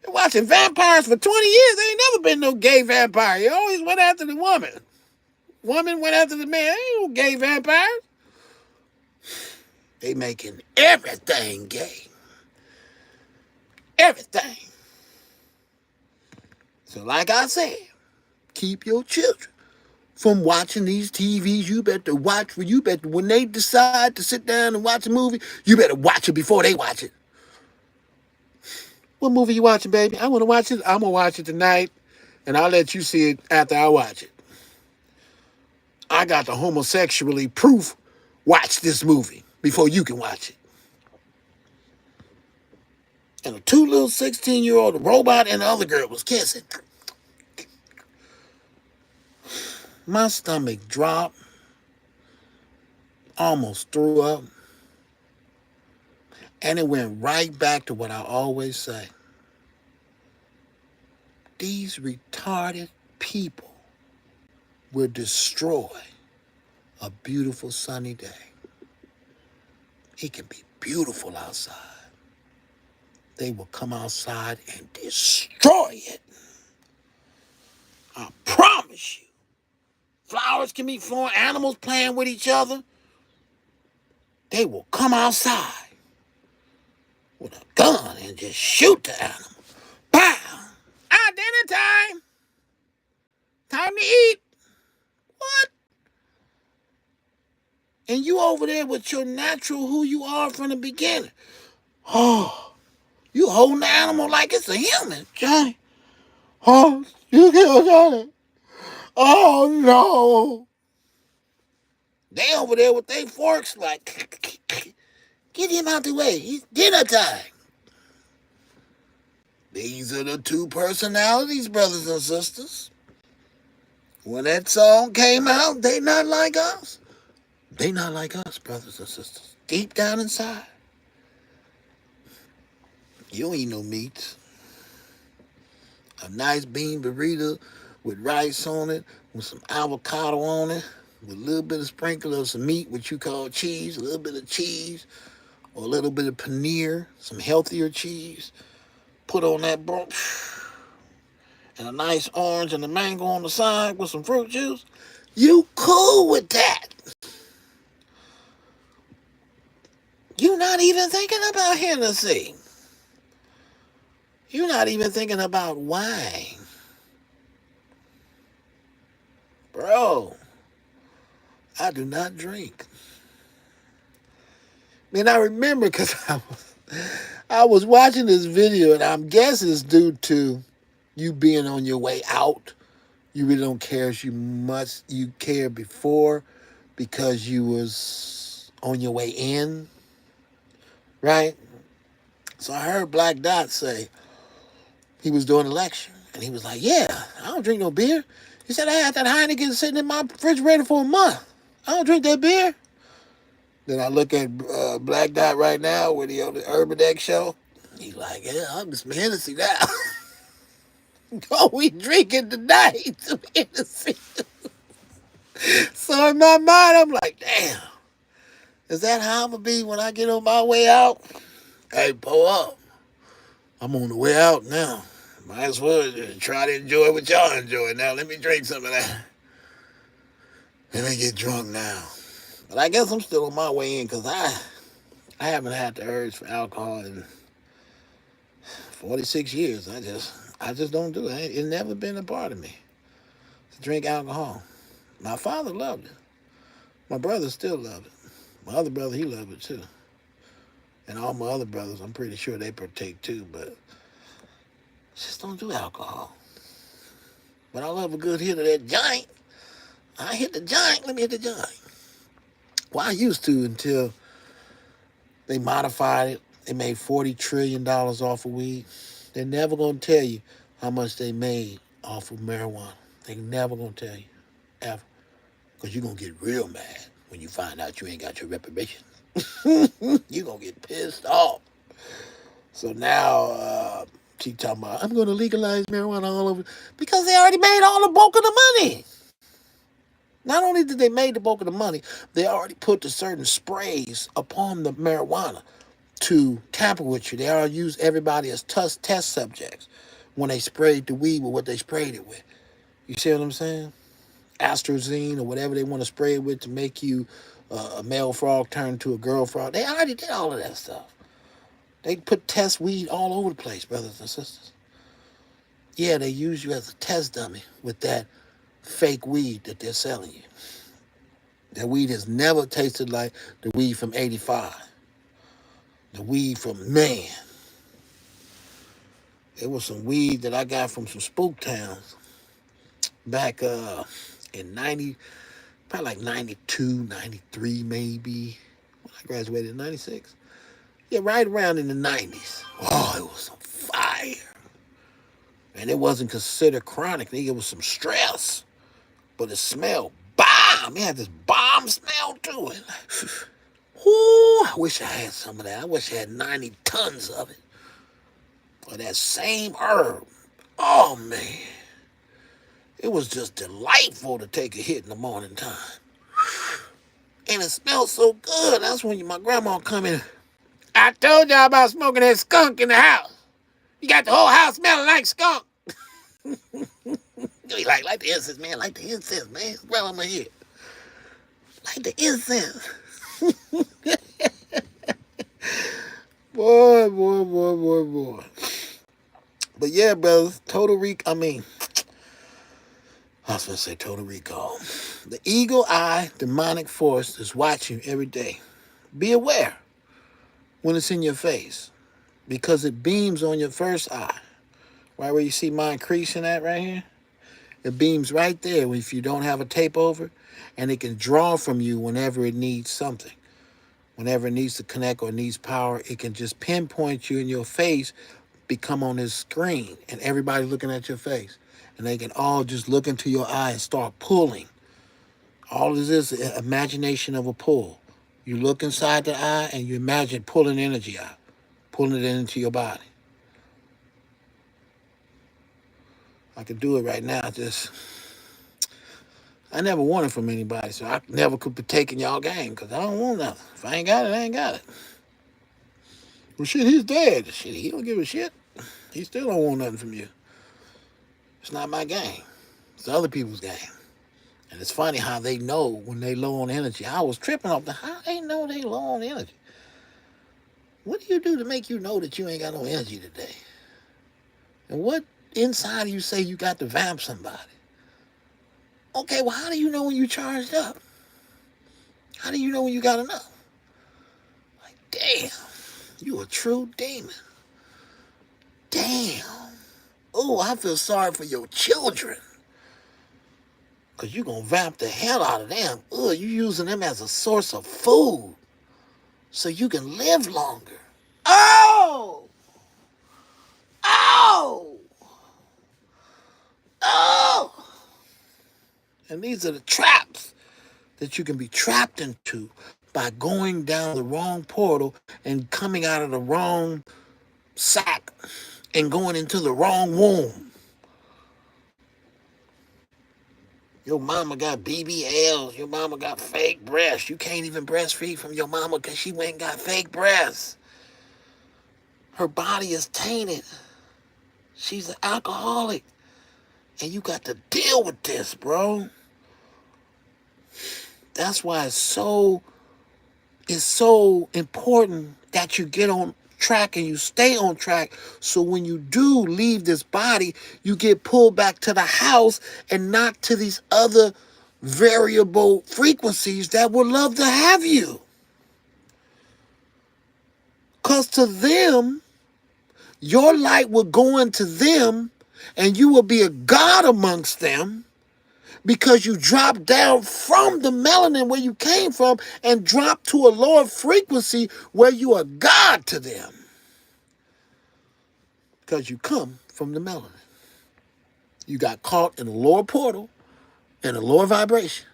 Been watching vampires for 20 years. There ain't never been no gay vampire. You always went after the woman. Woman went after the man. Ain't no gay vampires. They making everything gay. Everything. So like I said, keep your children from watching these TVs. You better watch when they decide to sit down and watch a movie, you better watch it before they watch it. What movie you watching, baby? I want to watch it. I'm going to watch it tonight, and I'll let you see it after I watch it. I got the homosexually proof. Watch this movie before you can watch it. And the two little 16-year-old, the robot and the other girl was kissing. My stomach dropped. Almost threw up. And it went right back to what I always say. These retarded people will destroy a beautiful sunny day. It can be beautiful outside. They will come outside and destroy it. I promise you. Flowers can be flowing, animals playing with each other. They will come outside with a gun and just shoot the animal. Pow! Dinner time. Time to eat. What? And you over there with your natural who you are from the beginning. Oh, you holding the animal like it's a human, Johnny. Oh, you killed Johnny. Oh, no. They over there with their forks like, get him out the way. It's dinner time. These are the two personalities, brothers and sisters. When that song came out, they not like us. They not like us, brothers and sisters. Deep down inside. You don't eat no meats. A nice bean burrito with rice on it, with some avocado on it, with a little bit of sprinkle of some meat, which you call cheese, a little bit of cheese, or a little bit of paneer, some healthier cheese. Put on that bro, and a nice orange and a mango on the side with some fruit juice. You cool with that. You're not even thinking about Hennessy. You're not even thinking about wine. Bro, I do not drink. Man, I remember because I was watching this video, and I'm guessing it's due to you being on your way out. You really don't care as much you cared before because you was on your way in, right? So I heard Black Dot say he was doing a lecture, and he was like, yeah, I don't drink no beer. He said, I had that Heineken sitting in my refrigerator for a month. I don't drink that beer. Then I look at Black Dot right now when he on the Urban X show. He's like, yeah, I'm just Hennessy now. Oh, we drinking tonight. Some Hennessy. So in my mind, I'm like, damn. Is that how I'm going to be when I get on my way out? Hey, pull up. I'm on the way out now. Might as well try to enjoy what y'all enjoy. Now, let me drink some of that. Let me get drunk now. But I guess I'm still on my way in because I haven't had the urge for alcohol in 46 years. I just don't do it. It's never been a part of me to drink alcohol. My father loved it. My brother still loved it. My other brother, he loved it too. And all my other brothers, I'm pretty sure they partake too, but just don't do alcohol. But I love a good hit of that joint. I hit the joint. Let me hit the joint. Well, I used to until they modified it. They made $40 trillion off of weed. They're never going to tell you how much they made off of marijuana. They're never going to tell you, ever. Because you're going to get real mad when you find out you ain't got your reparations. You're going to get pissed off. So now, she talking about, I'm going to legalize marijuana all over. Because they already made all the bulk of the money. Not only did they make the bulk of the money, they already put the certain sprays upon the marijuana to tamper with you. They already used everybody as test subjects when they sprayed the weed with what they sprayed it with. You see what I'm saying? Astrozine or whatever they want to spray it with to make you a male frog turn into a girl frog. They already did all of that stuff. They put test weed all over the place, brothers and sisters. Yeah, they use you as a test dummy with that fake weed that they're selling you. That weed has never tasted like the weed from 85. The weed from man. It was some weed that I got from some spook towns back in 90, probably like 92, 93 maybe. When I graduated in 96. Yeah, right around in the 90s. Oh, it was some fire. And it wasn't considered chronic. It was some stress. But it smelled bomb. It had this bomb smell to it. Whoo, I wish I had some of that. I wish I had 90 tons of it. Or that same herb. Oh, man. It was just delightful to take a hit in the morning time. And it smelled so good. That's when my grandma come in. I told y'all about smoking that skunk in the house. You got the whole house smelling like skunk. You like the incense, man. Like the incense, man. Well, I'm here. Like the incense. Boy. But yeah, brothers, total I was going to say total recall. The eagle eye demonic force is watching you every day. Be aware when it's in your face because it beams on your first eye. Right where you see mine creasing at right here? It beams right there if you don't have a tape over, and it can draw from you whenever it needs something. Whenever it needs to connect or needs power, it can just pinpoint you in your face, become on this screen, and everybody looking at your face. And they can all just look into your eye and start pulling. All of this is imagination of a pull. You look inside the eye and you imagine pulling energy out, pulling it into your body. I could do it right now. I never want it from anybody, so I never could partake in y'all game because I don't want nothing. If I ain't got it, I ain't got it. Well, shit, he's dead. Shit, he don't give a shit. He still don't want nothing from you. It's not my game. It's other people's game. And it's funny how they know when they low on energy. I was tripping off how they know they low on energy. What do you do to make you know that you ain't got no energy today? And what inside of you say you got to vamp somebody? Okay, well, how do you know when you charged up? How do you know when you got enough? Like, damn, you a true demon. Damn. Oh, I feel sorry for your children. Because you're going to vamp the hell out of them. Oh, you using them as a source of food so you can live longer. Oh! Oh! Oh! And these are the traps that you can be trapped into by going down the wrong portal and coming out of the wrong sack and going into the wrong womb. Your mama got BBLs. Your mama got fake breasts. You can't even breastfeed from your mama because she went and got fake breasts. Her body is tainted. She's an alcoholic. And you got to deal with this, bro. That's why it's so important that you get on track and you stay on track. So when you do leave this body, you get pulled back to the house and not to these other variable frequencies that would love to have you. Because to them, your light will go into them and you will be a god amongst them because you dropped down from the melanin where you came from and dropped to a lower frequency where you are God to them. Because you come from the melanin. You got caught in a lower portal and a lower vibration.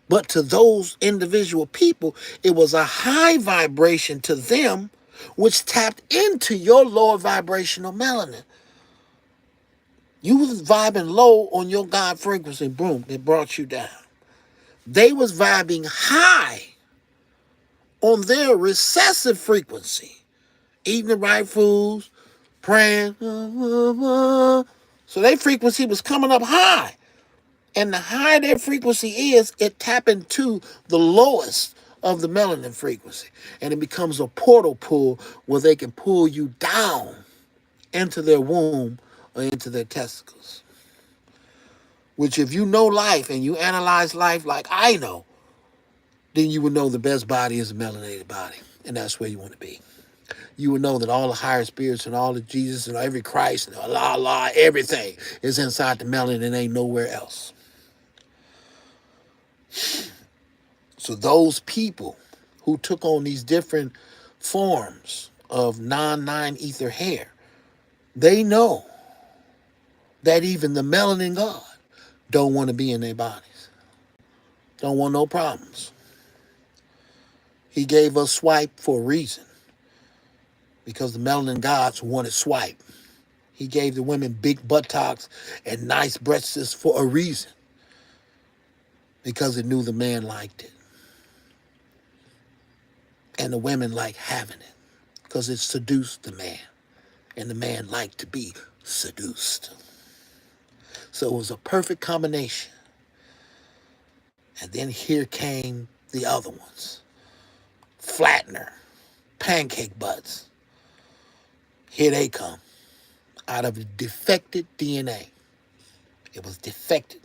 But to those individual people, it was a high vibration to them, which tapped into your lower vibrational melanin. You was vibing low on your God frequency, boom, it brought you down. They was vibing high on their recessive frequency, eating the right foods, praying. So their frequency was coming up high. And the higher their frequency is, it tap into the lowest of the melanin frequency. And it becomes a portal pull where they can pull you down into their womb or into their testicles. Which if you know life and you analyze life like I know, then you would know the best body is a melanated body. And that's where you want to be. You would know that all the higher spirits and all the Jesus and every Christ and Allah, everything is inside the melanin and ain't nowhere else. So those people who took on these different forms of non-nine ether hair, they know that even the melanin God don't want to be in their bodies. Don't want no problems. He gave us swipe for a reason because the melanin gods wanted swipe. He gave the women big buttocks and nice breasts for a reason because it knew the man liked it. And the women like having it because it seduced the man. And the man liked to be seduced. So it was a perfect combination. And then here came the other ones. Flattener, pancake butts. Here they come. Out of the defected DNA. It was defected.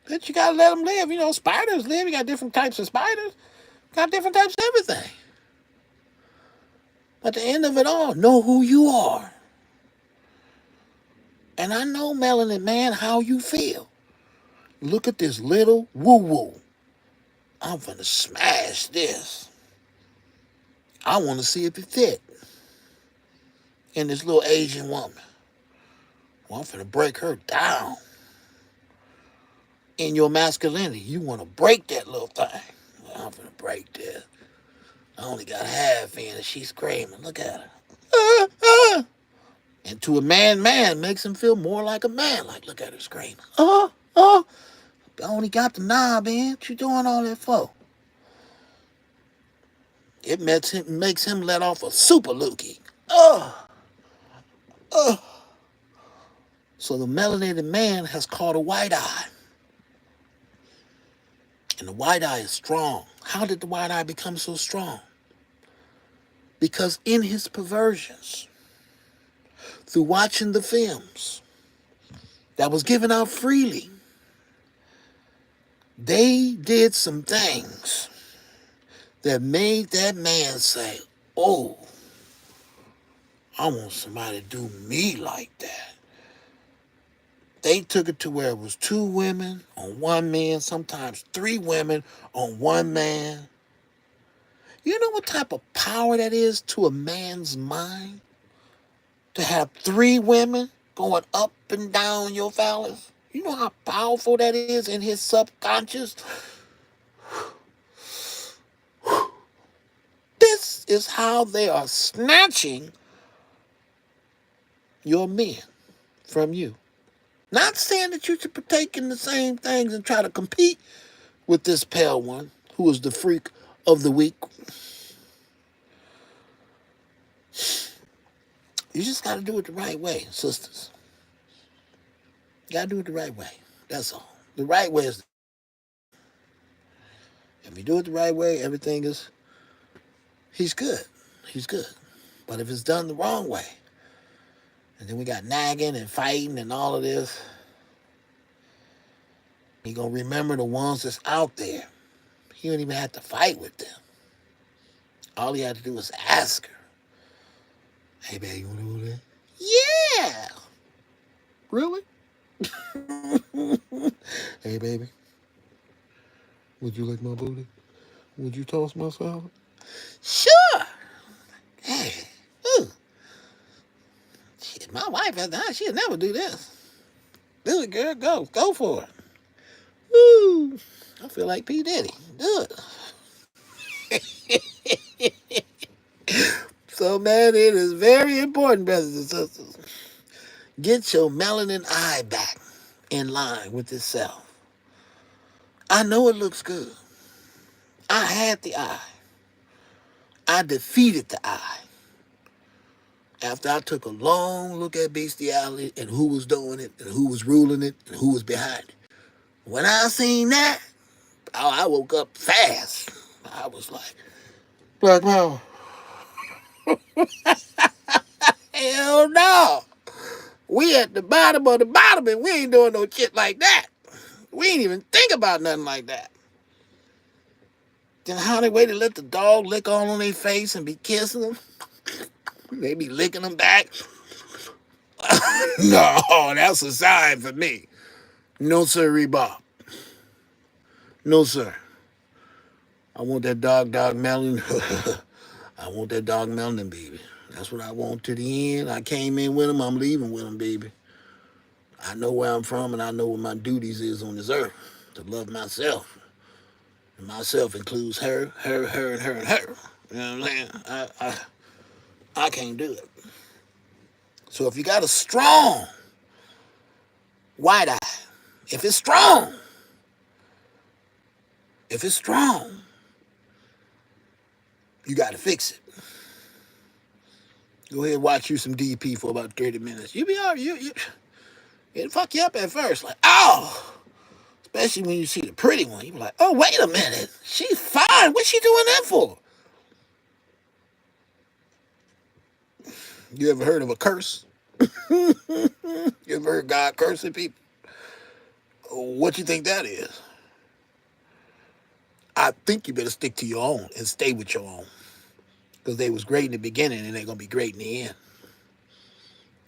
But you gotta let them live. You know, spiders live. You got different types of spiders. Got different types of everything. But at the end of it all, know who you are. And I know, melanin man, how you feel. Look at this little woo-woo. I'm finna smash this. I want to see if it fit. And this little Asian woman. Well, I'm finna break her down. In your masculinity, you want to break that little thing. Well, I'm finna break this. I only got half in and she's screaming. Look at her. Ah, ah. And to a man, makes him feel more like a man. Like, look at her screaming. Oh, oh. I only got the knob in. What you doing all that for? It makes him let off a super loogie. Oh, oh. So the melanated man has caught a white eye. And the white eye is strong. How did the white eye become so strong? Because in his perversions, through watching the films that was given out freely, they did some things that made that man say, oh, I want somebody to do me like that. They took it to where it was 2 women on 1 man, sometimes 3 women on 1 man. You know what type of power that is to a man's mind? To have 3 women going up and down your phallus? You know how powerful that is in his subconscious? This is how they are snatching your men from you. Not saying that you should partake in the same things and try to compete with this pale one who is the freak of the week. You just got to do it the right way, sisters. You got to do it the right way. That's all. The right way is... If you do it the right way, everything is... He's good. He's good. But if it's done the wrong way, and then we got nagging and fighting and all of this, you're going to remember the ones that's out there. He don't even have to fight with them. All he had to do was ask her. Hey, babe, you want to do that? Yeah. Really? Hey, baby. Would you like my booty? Would you toss my salad? Sure. Hey. Ooh. Shit, my wife has to, she'll never do this. Do it, girl. Go. Go for it. Woo. I feel like P. Diddy. Do it. So, man, it is very important, brothers and sisters. Get your melanin eye back in line with itself. I know it looks good. I had the eye. I defeated the eye. After I took a long look at bestiality and who was doing it and who was ruling it and who was behind it. When I seen that, I woke up fast. I was like, Black Power. Hell no. We at the bottom of the bottom and we ain't doing no shit like that. We ain't even think about nothing like that. Then how they wait to let the dog lick all on their face and be kissing them? They be licking them back. No, that's a sign for me. No, sir, Bob. No, sir. I want that dog melon. I want that dog melanin, baby. That's what I want to the end. I came in with him. I'm leaving with him, baby. I know where I'm from and I know what my duties is on this earth. to love myself. And myself includes her, her, her, and her, and her. You know what I'm saying? I can't do it. So if you got a strong white eye, if it's strong, you got to fix it. Go ahead and watch you some DP for about 30 minutes. You be all right. It'll fuck you up at first. Like, oh! Especially when you see the pretty one. You be like, oh, wait a minute. She's fine. What's she doing that for? You ever heard of a curse? You ever heard God cursing people? What you think that is? I think you better stick to your own and stay with your own. Because they was great in the beginning and they're going to be great in the end.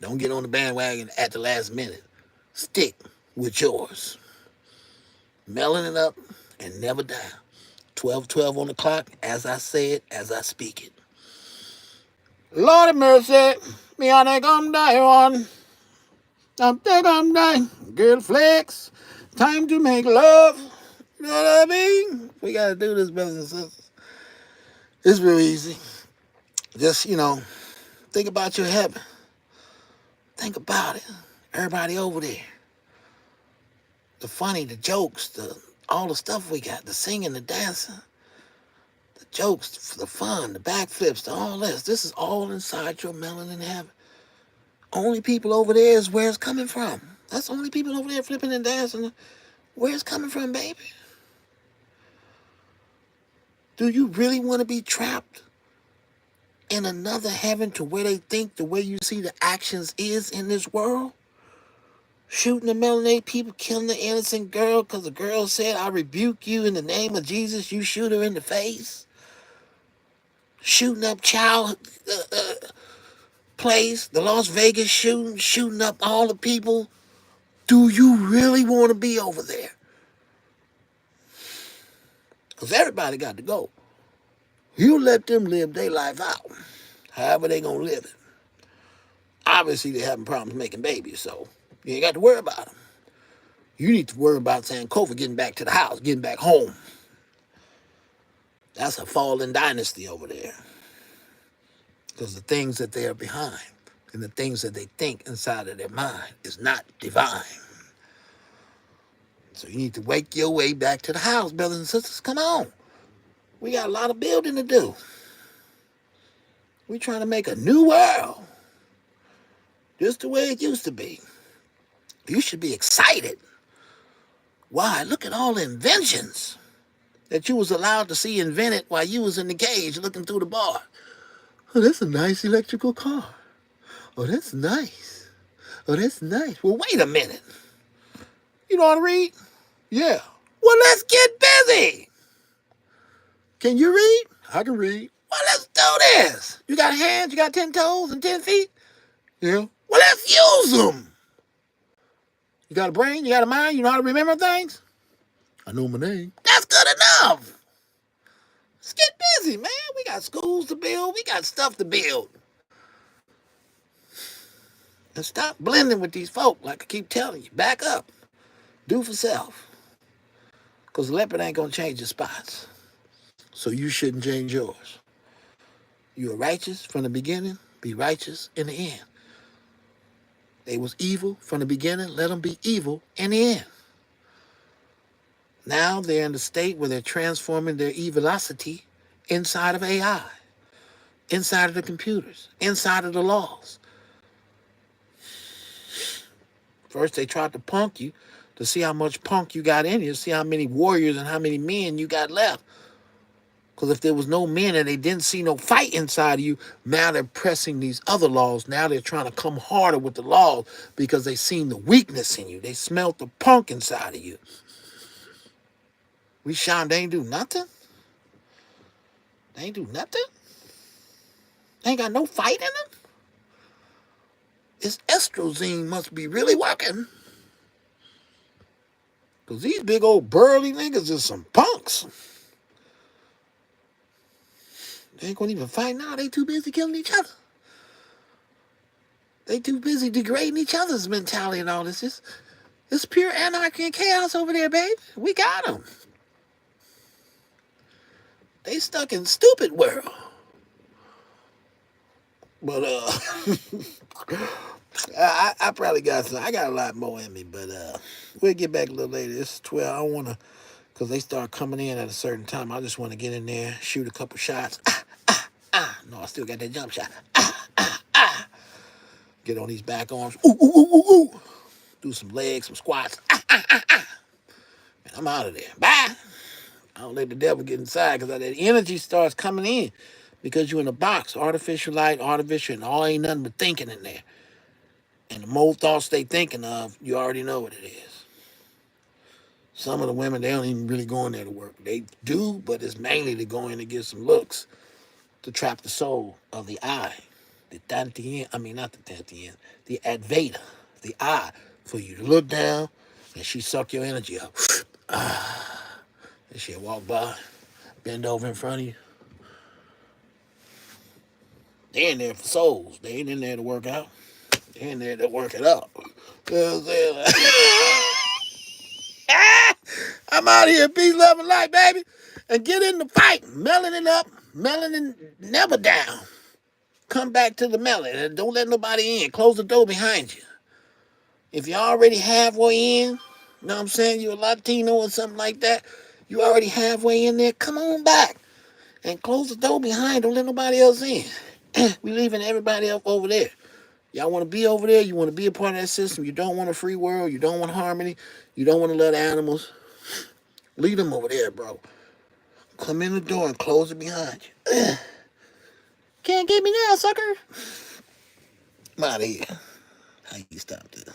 Don't get on the bandwagon at the last minute. Stick with yours. Melanin up and never down. 12:12 on the clock, as I say it, as I speak it. Lord have mercy, me on a come die one. I'm think I'm dying. Girl flex, time to make love. You know what I mean? We gotta do this, brothers and sisters. It's real easy. Just, think about your heaven. Think about it. Everybody over there. The funny, the jokes, all the stuff we got, the singing, the dancing, the jokes, the fun, the backflips, all this. This is all inside your melanin heaven. Only people over there is where it's coming from. That's the only people over there flipping and dancing. Where it's coming from, baby. Do you really want to be trapped in another heaven to where they think the way you see the actions is in this world? Shooting the melanated people, killing the innocent girl because the girl said, I rebuke you in the name of Jesus. You shoot her in the face. Shooting up child plays, the Las Vegas shooting up all the people. Do you really want to be over there? Because everybody got to go. You let them live their life out, however they going to live it. Obviously, they're having problems making babies, so you ain't got to worry about them. You need to worry about Sankofa getting back to the house, getting back home. That's a fallen dynasty over there. Because the things that they are behind and the things that they think inside of their mind is not divine. So you need to wake your way back to the house, brothers and sisters. Come on. We got a lot of building to do. We're trying to make a new world. Just the way it used to be. You should be excited. Why? Look at all the inventions that you was allowed to see invented while you was in the cage looking through the bar. Oh, that's a nice electrical car. Oh, that's nice. Oh, that's nice. Well, wait a minute. You know how to read? Yeah. Well, let's get busy. Can you read? I can read. Well, let's do this. You got hands, you got 10 toes and 10 feet? Yeah. Well, let's use them. You got a brain, you got a mind, you know how to remember things? I know my name. That's good enough. Let's get busy, man. We got schools to build. We got stuff to build. And stop blending with these folk, like I keep telling you. Back up. Do for self. Because the leopard ain't going to change your spots. So you shouldn't change yours. You are righteous from the beginning. Be righteous in the end. They was evil from the beginning. Let them be evil in the end. Now they're in the state where they're transforming their evilosity inside of AI, inside of the computers, inside of the laws. First, they tried to punk you to see how much punk you got in you, see how many warriors and how many men you got left. Because if there was no men and they didn't see no fight inside of you, now they're pressing these other laws. Now they're trying to come harder with the laws because they seen the weakness in you. They smelt the punk inside of you. We shot, they ain't do nothing. They ain't do nothing. They ain't got no fight in them. This estrozine must be really working. Because these big old burly niggas is some punks. They ain't gonna even fight now. They too busy killing each other. They too busy degrading each other's mentality and all this. It's pure anarchy and chaos over there, baby. We got them. They stuck in stupid world. But I probably got some. I got a lot more in me, but we'll get back a little later. It's 12. I don't want to, because they start coming in at a certain time. I just want to get in there, shoot a couple shots. No, I still got that jump shot. Get on these back arms. Ooh, ooh, ooh, ooh, ooh. Do some legs, some squats. And I'm out of there. Bye. I don't let the devil get inside because that energy starts coming in because you're in a box. Artificial light, artificial, and all ain't nothing but thinking in there. And the more thoughts they thinking of, you already know what it is. Some of the women, they don't even really go in there to work. They do, but it's mainly to go in to get some looks to trap the soul of the eye. The Dantian, I mean, not the Dantian, the Advaita, the eye, for you to look down and she suck your energy up. And she'll walk by, bend over in front of you. They in there for souls. They ain't in there to work out. They in there to work it up. You know what I'm saying? I'm out here, peace, love, and light, baby. And get in the fight. Melanin up, melanin never down. Come back to the melanin and don't let nobody in. Close the door behind you. If you're already halfway in, you know what I'm saying? You're a Latino or something like that. You already halfway in there. Come on back and close the door behind. Don't let nobody else in. We leaving everybody else over there. Y'all want to be over there. You want to be a part of that system. You don't want a free world. You don't want harmony. You don't want to let animals. Leave them over there, bro. Come in the door and close it behind you. Can't get me now, sucker. I'm out of here. How you stop this?